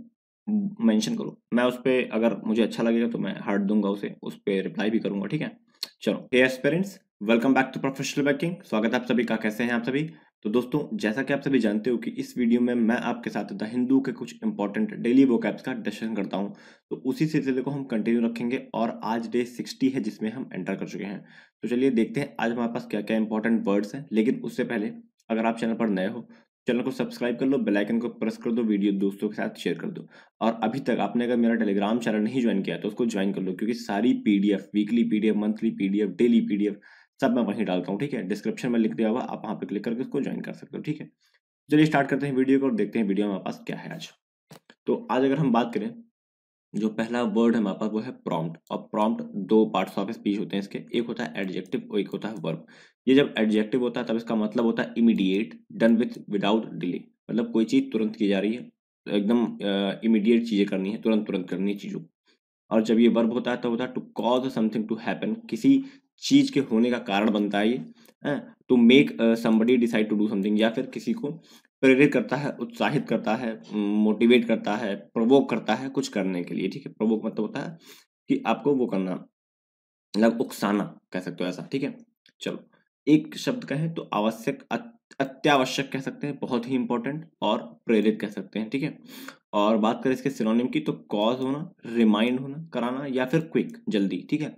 मेंशन करो। मैं उस पर अगर मुझे अच्छा लगेगा तो मैं हार्ट दूंगा, उसे उस पर रिप्लाई भी करूंगा, ठीक है। चलो hey aspirants, welcome back to professional banking. स्वागत है आप सभी का, कैसे हैं आप सभी? तो दोस्तों, जैसा कि आप सभी जानते हो कि इस वीडियो में मैं आपके साथ द हिंदू के कुछ इंपॉर्टेंट डेली वोकैब्स का डिस्कशन करता हूं, तो उसी सिलसिले को हम कंटिन्यू रखेंगे, और आज डे 60 है जिसमें हम एंटर कर चुके हैं। तो चलिए देखते हैं आज हमारे पास क्या क्या इंपॉर्टेंट वर्ड्स हैं। लेकिन उससे पहले, अगर आप चैनल पर नए हो, चैनल को सब्सक्राइब कर लो, बेल आइकन को प्रेस कर दो, वीडियो दोस्तों के साथ शेयर कर दो। और अभी तक आपने अगर मेरा टेलीग्राम चैनल नहीं ज्वाइन किया तो उसको ज्वाइन कर लो, क्योंकि सारी PDF, weekly PDF, monthly PDF, daily PDF, सब मैं वहीं डालता हूँ, ठीक है। डिस्क्रिप्शन में लिख दिया हुआ, आप वहाँ पे क्लिक करके उसको ज्वाइन कर सकते हो, ठीक है। चलिए स्टार्ट करते हैं वीडियो को और देखते हैं वीडियो में हमारे पास क्या है आज। तो आज अगर हम बात करें, जो पहला वर्ड है हमारे पास वो है प्रॉम्प्ट। और प्रॉम्प्ट 2 पार्ट्स ऑफ स्पीच होते हैं इसके, एक होता है एडजेक्टिव और एक होता है वर्ब। ये जब एडजेक्टिव होता है तब इसका मतलब होता है immediate, done with without delay, मतलब कोई चीज तुरंत की जा रही है, एकदम इमीडिएट चीजें करनी है, तुरंत तुरंत करनी है चीजों। और जब ये वर्ब होता है तो होता है to cause something to happen, किसी चीज के होने का कारण बनता है ये, to make somebody decide to do something, या फिर किसी को प्रेरित करता है, उत्साहित करता है, मोटिवेट करता है, प्रोवोक करता है कुछ करने के लिए, ठीक है। प्रोवोक मतलब होता है कि आपको वो करना, मतलब उकसाना कह सकते हो ऐसा, ठीक है। चलो, एक शब्द कहें तो आवश्यक, अत्यावश्यक कह सकते हैं, बहुत ही इंपॉर्टेंट, और प्रेरित कह सकते हैं, ठीक है। और बात करें इसके सिनोनिम की तो कॉज होना, रिमाइंड होना, कराना, या फिर क्विक, जल्दी, ठीक है।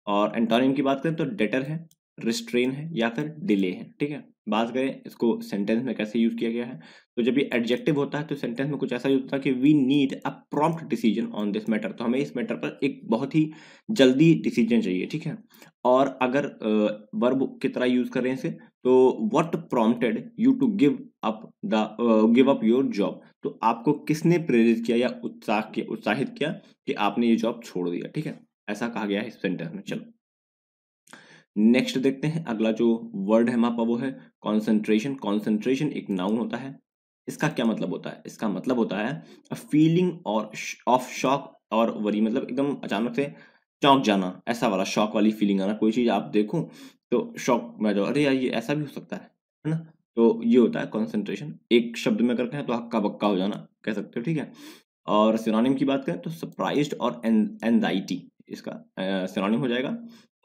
और एंटोनिम की बात करें तो डेटर है, रिस्ट्रेन है, या फिर डिले है, ठीक है। बात करें इसको सेंटेंस में कैसे यूज किया गया है, तो जब ये एडजेक्टिव होता है तो सेंटेंस में कुछ ऐसा यूज होता है कि we need a prompt decision on this matter, तो हमें इस मैटर पर एक बहुत ही जल्दी डिसीजन चाहिए, ठीक है। और अगर वर्ब की तरह यूज करें इसे तो what prompted you to give up your job, तो आपको किसने प्रेरित किया या उत्साहित किया कि आपने ये जॉब छोड़ दिया, ठीक है। ऐसा कहा गया है इस सेंटेंस में। चलो नेक्स्ट देखते हैं, अगला जो वर्ड है हमारा वो है कॉन्सेंट्रेशन। कॉन्सेंट्रेशन एक नाउन होता है। इसका क्या मतलब होता है? इसका मतलब होता है अ फीलिंग और ऑफ शॉक और वरी, मतलब एकदम अचानक से चौंक जाना, ऐसा वाला शॉक वाली फीलिंग आना। कोई चीज आप देखो तो शॉक में आ जाओ, अरे यार ये ऐसा भी हो सकता है ना। तो ये होता है कॉन्सेंट्रेशन। एक शब्द में करते हैं तो हक्का बक्का हो जाना कह सकते हो, ठीक है। और सिनोनिम की बात करें तो सरप्राइज्ड और एंजाइटी, इसका सिनोनिम हो जाएगा।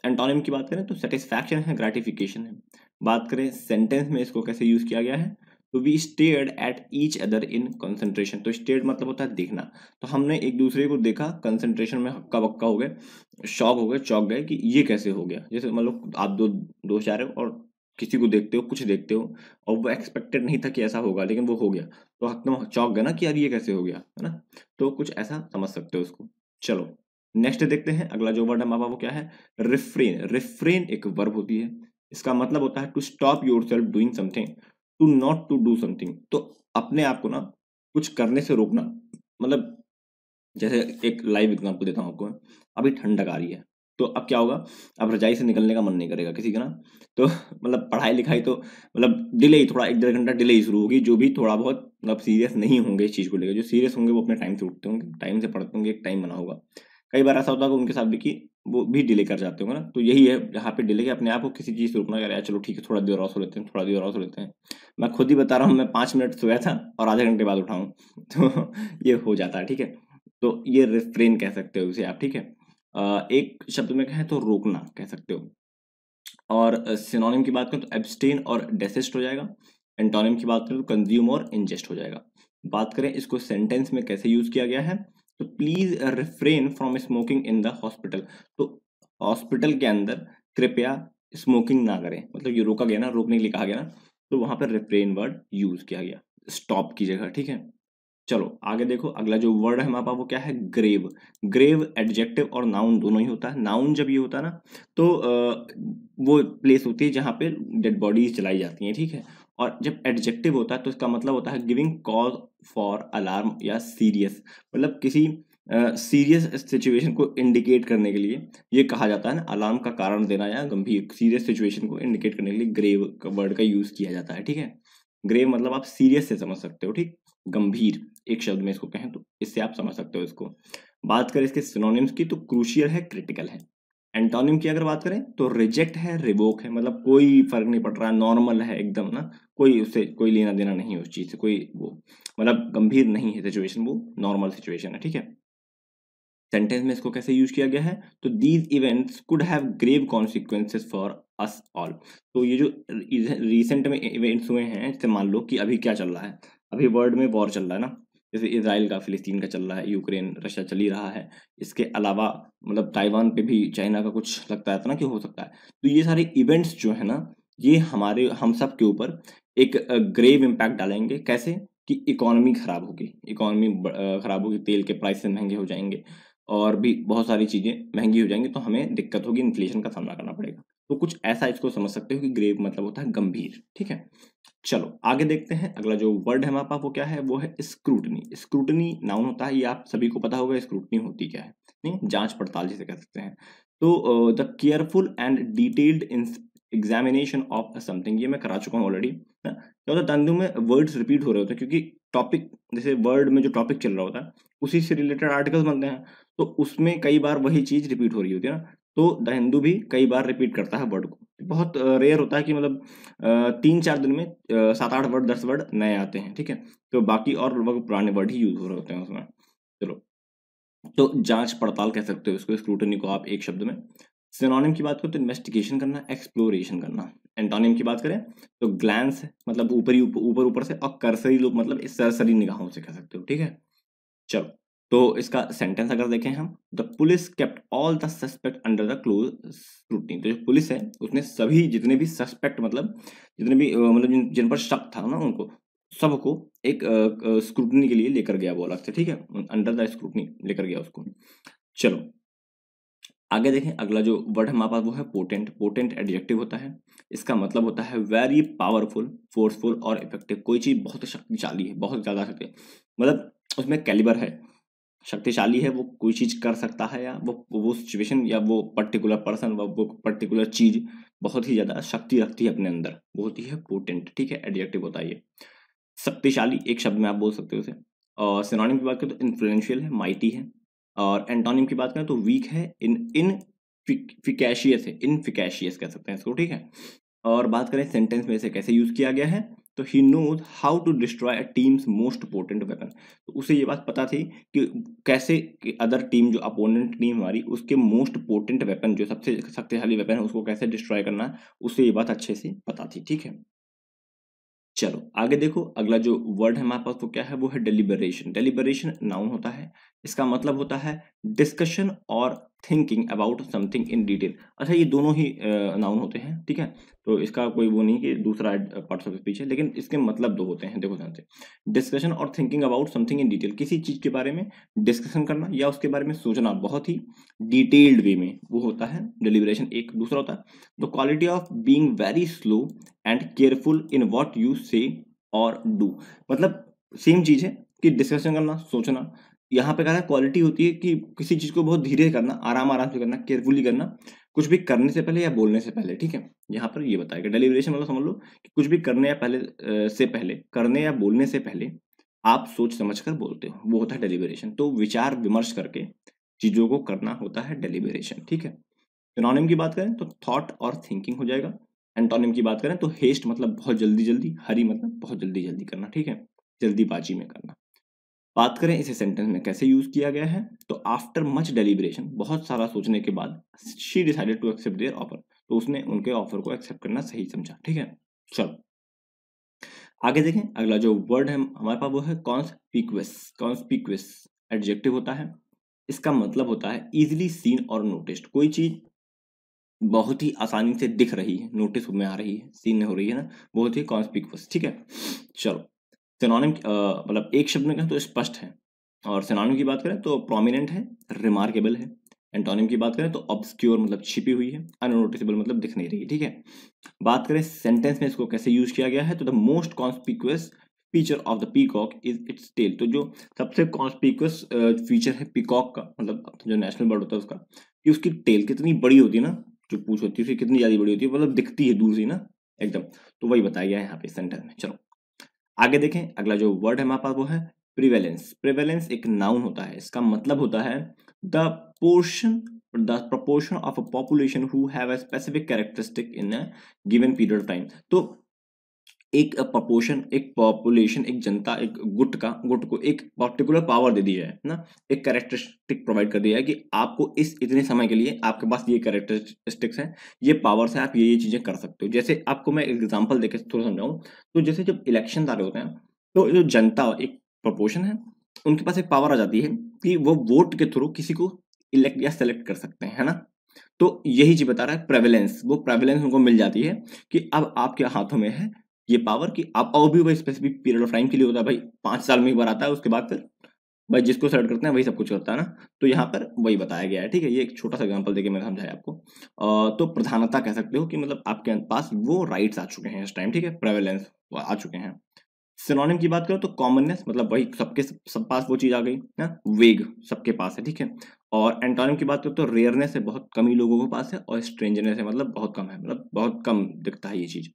एंटोनिम की बात करें तो सेटिस्फैक्शन है, ग्रेटिफिकेशन है। बात करें सेंटेंस में इसको कैसे यूज किया गया है, तो we stared at each other in concentration. तो स्टेयर्ड मतलब होता है देखना, तो हमने एक दूसरे को देखा, कंसंट्रेशन में हक्का बक्का हो गए, शॉक हो गए, चौंक गए कि ये कैसे हो गया। जैसे मतलब आप दो दोस्त जा रहे हो और किसी को देखते हो, कुछ देखते हो, और वो एक्सपेक्टेड नहीं था कि ऐसा होगा, लेकिन वो हो गया, तो एकदम चौंक गए ना कि यार ये कैसे हो गया, है ना। तो कुछ ऐसा समझ सकते हो उसको। चलो नेक्स्ट देखते हैं, अगला जो वर्ड है हमारा वो क्या है, रिफ्रेन। रिफ्रेन एक वर्ब होती है। इसका मतलब होता है to stop yourself doing something, to not to do something, तो अपने आप को ना कुछ करने से रोकना। मतलब जैसे एक लाइव एग्जांपल देता हूँ आपको, अभी ठंडक आ रही है, तो अब क्या होगा, अब रजाई से निकलने का मन नहीं करेगा किसी का ना। तो मतलब पढ़ाई लिखाई तो मतलब डिले ही, थोड़ा एक डेढ़ घंटा डिले ही शुरू होगी। जो भी थोड़ा बहुत मतलब सीरियस नहीं होंगे इस चीज़ को लेकर, जो सीरियस होंगे वो अपने टाइम से उठते होंगे, टाइम से पढ़ते होंगे, एक टाइम बना होगा। कई बार ऐसा होता है उनके साथ भी कि वो भी डिले कर जाते होंगे ना, तो यही है जहाँ पे डिले के अपने आप को किसी चीज़ से रुकना, यार चलो ठीक है थोड़ा देर और सो लेते हैं, थोड़ा देर और सो लेते हैं। मैं खुद ही बता रहा हूँ, मैं 5 मिनट सोया था और आधे घंटे बाद उठाऊँ तो ये हो जाता है, ठीक है। तो ये रिफ्रेन कह सकते हो उसे आप, ठीक है। एक शब्द में कहें तो रोकना कह सकते हो। और सिनोनिम की बात करें तो एब्सटेन और डेसिस्ट हो जाएगा। एंटोनिम की बात करें तो कंज्यूम और इंजेस्ट हो जाएगा। बात करें इसको सेंटेंस में कैसे यूज किया गया है, तो please refrain from smoking in the hospital, तो हॉस्पिटल के अंदर कृपया स्मोकिंग ना करें, मतलब ये रोका गया ना, रोकने के लिए कहा गया ना, तो वहां पर रिफ्रेन वर्ड यूज किया गया स्टॉप की जगह, ठीक है। चलो आगे देखो, अगला जो वर्ड है हमारे पास वो क्या है, ग्रेव। ग्रेव एडजेक्टिव और नाउन दोनों ही होता है। नाउन जब ये होता है ना तो वो प्लेस होती है जहाँ पे डेड बॉडीज जलाई जाती हैं, ठीक है। और जब एडजेक्टिव होता है तो इसका मतलब होता है गिविंग कॉज फॉर अलार्म या सीरियस, मतलब किसी सीरियस सिचुएशन को इंडिकेट करने के लिए ये कहा जाता है ना, अलार्म का कारण देना या गंभीर सीरियस सिचुएशन को इंडिकेट करने के लिए ग्रेव वर्ड का यूज किया जाता है, ठीक है। ग्रेव मतलब आप सीरियस से समझ सकते हो, ठीक। गंभीर एक शब्द में इसको कहें तो इससे आप समझ सकते हो इसको। बात करें इसके सिनोनिम्स की तो क्रूशियल है, क्रिटिकल है। एंटोनिम की अगर बात करें तो रिजेक्ट है, रिवोक है, मतलब कोई फर्क नहीं पड़ रहा है, नॉर्मल है एकदम ना, कोई उससे कोई लेना देना नहीं है उस चीज से, कोई वो मतलब गंभीर नहीं है सिचुएशन, वो नॉर्मल सिचुएशन है, ठीक है। सेंटेंस में इसको कैसे यूज किया गया है, तो these events could have grave consequences for us all, तो ये जो रिसेंट में इवेंट्स हुए हैं, जैसे मान लो कि अभी क्या चल रहा है, अभी वर्ल्ड में वॉर चल रहा है ना, जैसे इसराइल का फिलिस्तीन का चल रहा है, यूक्रेन रशिया चल ही रहा है। इसके अलावा मतलब ताइवान पे भी चाइना का कुछ लगता है ना कि हो सकता है। तो ये सारे इवेंट्स जो है ना, ये हमारे हम सब के ऊपर एक ग्रेव इम्पैक्ट डालेंगे। कैसे कि इकोनॉमी खराब होगी, इकोनॉमी खराब होगी, तेल के प्राइसेस महंगे हो जाएंगे, और भी बहुत सारी चीज़ें महंगी हो जाएंगी, तो हमें दिक्कत होगी, इन्फ्लेशन का सामना करना पड़ेगा। तो कुछ ऐसा इसको समझ सकते हो कि ग्रेव मतलब होता है गंभीर, ठीक है। चलो आगे देखते हैं, अगला जो वर्ड है हमारे पास वो क्या है, वो है स्क्रूटनी। स्क्रूटनी नाउन होता है, ये आप सभी को पता होगा स्क्रूटनी होती क्या है, नहीं जांच पड़ताल जिसे कह सकते हैं। तो the careful and detailed examination of something, ये मैं करा चुका हूँ ऑलरेडी। क्या होता है, तंदु में वर्ड्स रिपीट हो रहे होते हैं, क्योंकि टॉपिक जैसे वर्ड में जो टॉपिक चल रहा होता है उसी से रिलेटेड आर्टिकल्स बनते हैं, तो उसमें कई बार वही चीज रिपीट हो रही होती है ना। तो द हिंदू भी कई बार रिपीट करता है वर्ड को। बहुत रेयर होता है कि मतलब 3-4 दिन में 7-8 वर्ड 10 वर्ड नए आते हैं, ठीक है। तो बाकी और लगभग पुराने वर्ड ही यूज हो रहे होते हैं उसमें। चलो, तो जांच पड़ताल कह सकते हो इसको, स्क्रूटनी को आप एक शब्द में। सिनोनिम की बात करें तो इन्वेस्टिगेशन करना, एक्सप्लोरेशन करना। एंटोनिम की बात करें तो ग्लैंस मतलब ऊपर ऊपर से, और करसरी लुक मतलब इस सरसरी निगाहों से कह सकते हो, ठीक है। चलो, तो इसका सेंटेंस अगर देखें हम, the police kept all the suspect under the close scrutiny. तो जो पुलिस है उसने सभी जितने भी सस्पेक्ट मतलब जितने भी मतलब जिन पर शक था ना उनको सबको एक स्क्रूटनी के लिए लेकर गया वो अलग से, ठीक है, अंडर द स्क्रूटनी लेकर गया उसको। चलो आगे देखें, अगला जो वर्ड हमारे पास वो है पोटेंट। पोटेंट एडजेक्टिव होता है, इसका मतलब होता है वेरी पावरफुल, फोर्सफुल और इफेक्टिव। कोई चीज बहुत शक्तिशाली है, बहुत ज्यादा शक्ति, मतलब उसमें कैलिबर है, शक्तिशाली है, वो कोई चीज कर सकता है, या वो सिचुएशन या वो पर्टिकुलर पर्सन वो पर्टिकुलर चीज बहुत ही ज्यादा शक्ति रखती है अपने अंदर, वो होती है पोटेंट, ठीक है, एडजेक्टिव होता है ये। शक्तिशाली एक शब्द में आप बोल सकते हो उसे। और सिनोनिम की बात करें तो इन्फ्लुएंशियल है, माइटी है। और एंटोनिम की बात करें तो वीक है, इनफिकैशियस है, इनफिकैशियस कह सकते हैं इसको, ठीक है। और बात करें सेंटेंस में इसे कैसे यूज किया गया है, तो he knows how to destroy a team's most potent weapon. तो उसे ये बात पता थी कि कैसे कि अदर टीम जो अपोनेंट टीम हमारी उसके मोस्ट पोटेंट वेपन जो सबसे शक्तिशाली वेपन है उसको कैसे डिस्ट्रॉय करना है, उसे ये बात अच्छे से पता थी, ठीक है। चलो आगे देखो, अगला जो वर्ड है हमारे पास वो क्या है, वो है डेलिबरेशन। डेलिबरेशन नाउन होता है, इसका मतलब होता है डिस्कशन और thinking about something in detail. अच्छा, ये दोनों ही नाउन होते हैं, ठीक है, तो इसका कोई वो नहीं कि दूसरा पार्ट ऑफ स्पीच है, लेकिन इसके मतलब दो होते हैं, देखो ध्यान से। डिस्कशन और thinking about something in detail, किसी चीज के बारे में डिस्कशन करना या उसके बारे में सोचना बहुत ही डिटेल्ड वे में, वो होता है डेलिबरेशन। एक दूसरा होता है the quality of being very slow and careful in what you से और डू। मतलब सेम चीज है कि डिस्कशन करना, सोचना। यहाँ पे क्या है, क्वालिटी होती है कि किसी चीज को बहुत धीरे करना, आराम आराम से करना, केयरफुली करना, कुछ भी करने से पहले या बोलने से पहले, ठीक है। यहाँ पर ये बताएगा डेलिब्रेशन मतलब समझ लो कि कुछ भी करने या पहले से पहले, करने या बोलने से पहले आप सोच समझ कर बोलते हो, वो होता है डेलिब्रेशन। तो विचार विमर्श करके चीजों को करना होता है डेलिब्रेशन, ठीक है। सिनोनिम की बात करें तो थॉट और थिंकिंग हो जाएगा। एंटोनिम की बात करें तो हेस्ट मतलब बहुत जल्दी जल्दी, हरी मतलब बहुत जल्दी जल्दी करना, ठीक है, जल्दीबाजी में करना। बात करें इसे सेंटेंस में कैसे यूज किया गया है, तो आफ्टर मच डेलिब्रेशन, बहुत सारा सोचने के बाद, she decided to accept their offer, तो उसने उनके ऑफर को एक्सेप्ट करना सही समझा, ठीक है। चलो आगे देखें, अगला जो वर्ड है हमारे पास वो है कॉन्स्पिक्यूअस। कॉन्स्पिक्यूअस एडजेक्टिव होता है, इसका मतलब होता है इजिली सीन और नोटिस्ड। कोई चीज बहुत ही आसानी से दिख रही है, नोटिस में आ रही है, सीन हो रही है ना, बहुत ही कॉन्स्पिक्यूअस, ठीक है। चलो सिनोनिम मतलब एक शब्द में कहें तो स्पष्ट है, और सिनोनिम की बात करें तो प्रोमिनेंट है, रिमार्केबल है। एंटोनिम की बात करें तो ऑब्सक्योर मतलब छिपी हुई है, अननोटिसेबल मतलब दिख नहीं रही, ठीक है। बात करें सेंटेंस में इसको कैसे यूज किया गया है, तो the most conspicuous feature of the peacock is its tail. तो जो सबसे कॉन्स्पिक्यूअस फीचर है पीकॉक का, मतलब जो नेशनल बर्ड होता है उसका, कि उसकी टेल कितनी बड़ी होती है ना, जो पूंछ होती है उसकी कितनी ज्यादा बड़ी होती है, मतलब दिखती है दूर से ना एकदम। तो वही बताया गया है यहाँ पे सेंटेंस में। चलो आगे देखें, अगला जो वर्ड है हमारे पास वो है प्रिवेलेंस। प्रिवेलेंस एक नाउन होता है, इसका मतलब होता है the portion the proportion of a population who have a specific characteristic in a given period of time. तो एक प्रपोर्शन, एक पॉपुलेशन, एक जनता, एक गुट को एक पर्टिकुलर पावर दे दिया है ना, एक कैरेक्टरिस्टिक प्रोवाइड कर दिया है कि आपको इस इतने समय के लिए आपके पास ये कैरेक्टरिस्टिक्स हैं, ये पावर्स हैं, आप ये चीजें कर सकते हो। जैसे आपको मैं एग्जांपल देके थोड़ा समझाऊं, तो जैसे जब इलेक्शन आ रहे होते हैं तो जो जनता एक प्रपोर्शन है, उनके पास एक पावर आ जाती है कि वो वोट के थ्रू किसी को इलेक्ट या सेलेक्ट कर सकते हैं, है ना। तो यही चीज बता रहा है प्रेवलेंस, वो प्रेवलेंस उनको मिल जाती है कि अब आपके हाथों में है ये पावर कि आप, और भी वही स्पेसिफिक पीरियड ऑफ टाइम के लिए होता है भाई, 5 साल में एक बार आता है, उसके बाद फिर भाई जिसको सेलेक्ट करते हैं वही सब कुछ करता है ना। तो यहाँ पर वही बताया गया है, ठीक है। ये एक छोटा सा एग्जांपल देके मैंने समझाया आपको। तो प्रधानता कह सकते हो कि मतलब आपके पास वो राइट्स आ चुके हैं इस टाइम, ठीक है, प्रेवलेंस आ चुके हैं। सिनोनिम की बात करो तो कॉमननेस, मतलब वही सबके सब पास वो चीज आ गई ना, वेग सबके पास है, ठीक है। और एंटोनिम की बात करो तो रेयरनेस है, बहुत कम ही लोगों के पास है, और स्ट्रेंजरनेस है, मतलब बहुत कम है, मतलब बहुत कम दिखता है ये चीज।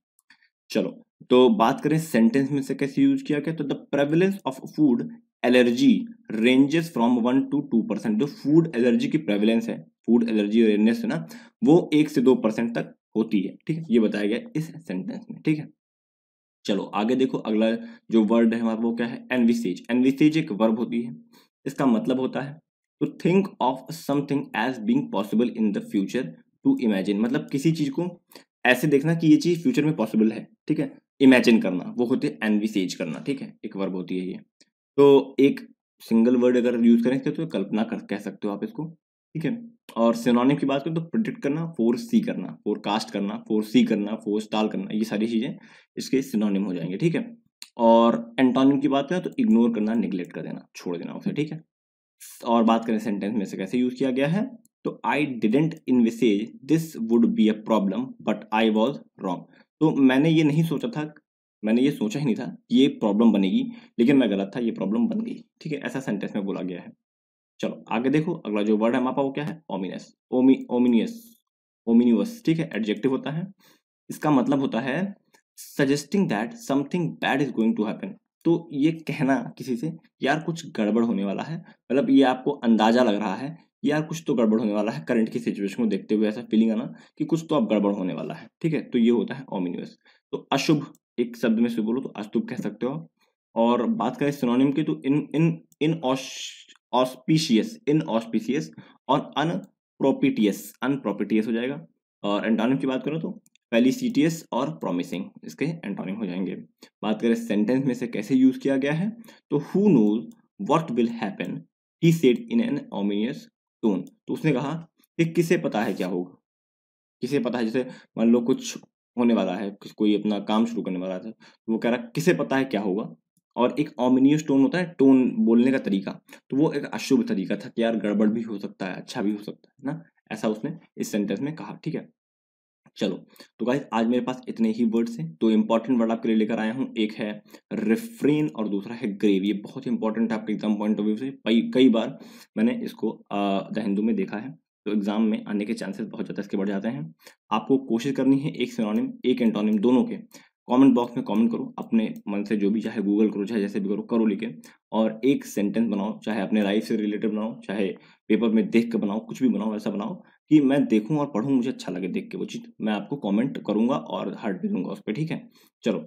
चलो तो बात करें सेंटेंस में से कैसे यूज किया गया, तो the prevalence of food allergy ranges from 1 to 2%। जो फूड एलर्जी की प्रेवलेंस है फूड एलर्जी और रेडनेस है ना, वो 1 से 2% तक होती है। ठीक है, ये बताया गया इस सेंटेंस में। ठीक है, चलो आगे देखो, अगला जो वर्ड है हमारा वो क्या है, एनविसेज। एनविसेज एक वर्ब होती है, इसका मतलब होता है to think of something as being possible in the future, to imagine, मतलब किसी चीज को ऐसे देखना कि ये चीज फ्यूचर में पॉसिबल है। ठीक है, इमेजिन करना वो होती है एनविसेज करना। ठीक है, एक वर्ब होती है ये। तो एक सिंगल वर्ड अगर यूज करें तो कल्पना कर कह सकते हो आप इसको। ठीक है, और सिनोनिम की बात करें तो प्रिडिक्ट करना, फोरसी करना, फोरकास्ट करना, फोरसी करना, फोरस्टाल करना, ये सारी चीजें इसके सिनोनिम हो जाएंगे। ठीक है, और एंटोनिम की बात करें तो इग्नोर करना, निग्लेक्ट कर देना, छोड़ देना उसे। ठीक है, और बात करें सेंटेंस में से कैसे यूज किया गया है, तो I didn't envisage this would be a problem but I was wrong. तो मैंने ये नहीं सोचा था, मैंने ये सोचा ही नहीं था कि ये प्रॉब्लम बनेगी, लेकिन मैं गलत था, ये प्रॉब्लम बन गई। ठीक है, ऐसा सेंटेंस में बोला गया है। चलो आगे देखो, अगला जो वर्ड है हमारे पास वो क्या है, ओमिनस, ओमिनियस, ओमिनियस। ठीक है, एडजेक्टिव होता है, इसका मतलब होता है suggesting that something bad is going to happen. तो ये कहना किसी से यार कुछ गड़बड़ होने वाला है, मतलब ये आपको अंदाजा लग रहा है यार कुछ तो गड़बड़ होने वाला है, करंट की सिचुएशन को देखते हुए ऐसा फीलिंग आना कि कुछ तो अब गड़बड़ होने वाला है। ठीक है, तो ये होता है ओमिनियस। तो अशुभ एक शब्द में से बोलो तो अशुभ कह सकते हो। और बात करें सिनोनिम की तो इन इन इन ऑस्पिशियस, इन ऑस्पिशियस और अनप्रोपिटियस, अनप्रोपिटियस हो जाएगा। और एंटोनिम की बात करो तो फेलिसिटियस और प्रॉमिसिंग, इसके एंटोनिम हो जाएंगे। बात करें सेंटेंस में से कैसे यूज किया गया है, तो who knows what will happen, he said in an ominous tone. तो उसने कहा कि किसे पता है क्या होगा, किसे पता है, जैसे मान लो कुछ होने वाला है, कोई अपना काम शुरू करने वाला था, तो वो कह रहा किसे पता है क्या होगा। और एक ओमिनियस टोन होता है, टोन बोलने का तरीका, तो वो एक अशुभ तरीका था कि यार गड़बड़ भी हो सकता है, अच्छा भी हो सकता है ना, ऐसा उसने इस सेंटेंस में कहा। ठीक है, चलो तो गाइस आज मेरे पास इतने ही वर्ड्स हैं, दो इंपॉर्टेंट वर्ड आपके लिए लेकर आया हूँ, एक है रिफ्रेन और दूसरा है ग्रेव। ये बहुत इंपॉर्टेंट है आपके एग्जाम पॉइंट ऑफ व्यू से, कई बार मैंने इसको द हिंदू में देखा है, तो एग्जाम में आने के चांसेस बहुत ज़्यादा इसके बढ़ जाते हैं। आपको कोशिश करनी है एक सिनोनिम एक एंटोनिम दोनों के कमेंट बॉक्स में कमेंट करो, अपने मन से जो भी, चाहे गूगल करो चाहे जैसे भी करो, करो लिखे, और एक सेंटेंस बनाओ, चाहे अपने लाइफ से रिलेटेड बनाओ, चाहे पेपर में देख के बनाओ, कुछ भी बनाओ, ऐसा बनाओ कि मैं देखूं और पढ़ूं, मुझे अच्छा लगे देख के वो चीज़, मैं आपको कमेंट करूंगा और हार्ट भी दूंगा उस पर। ठीक है, चलो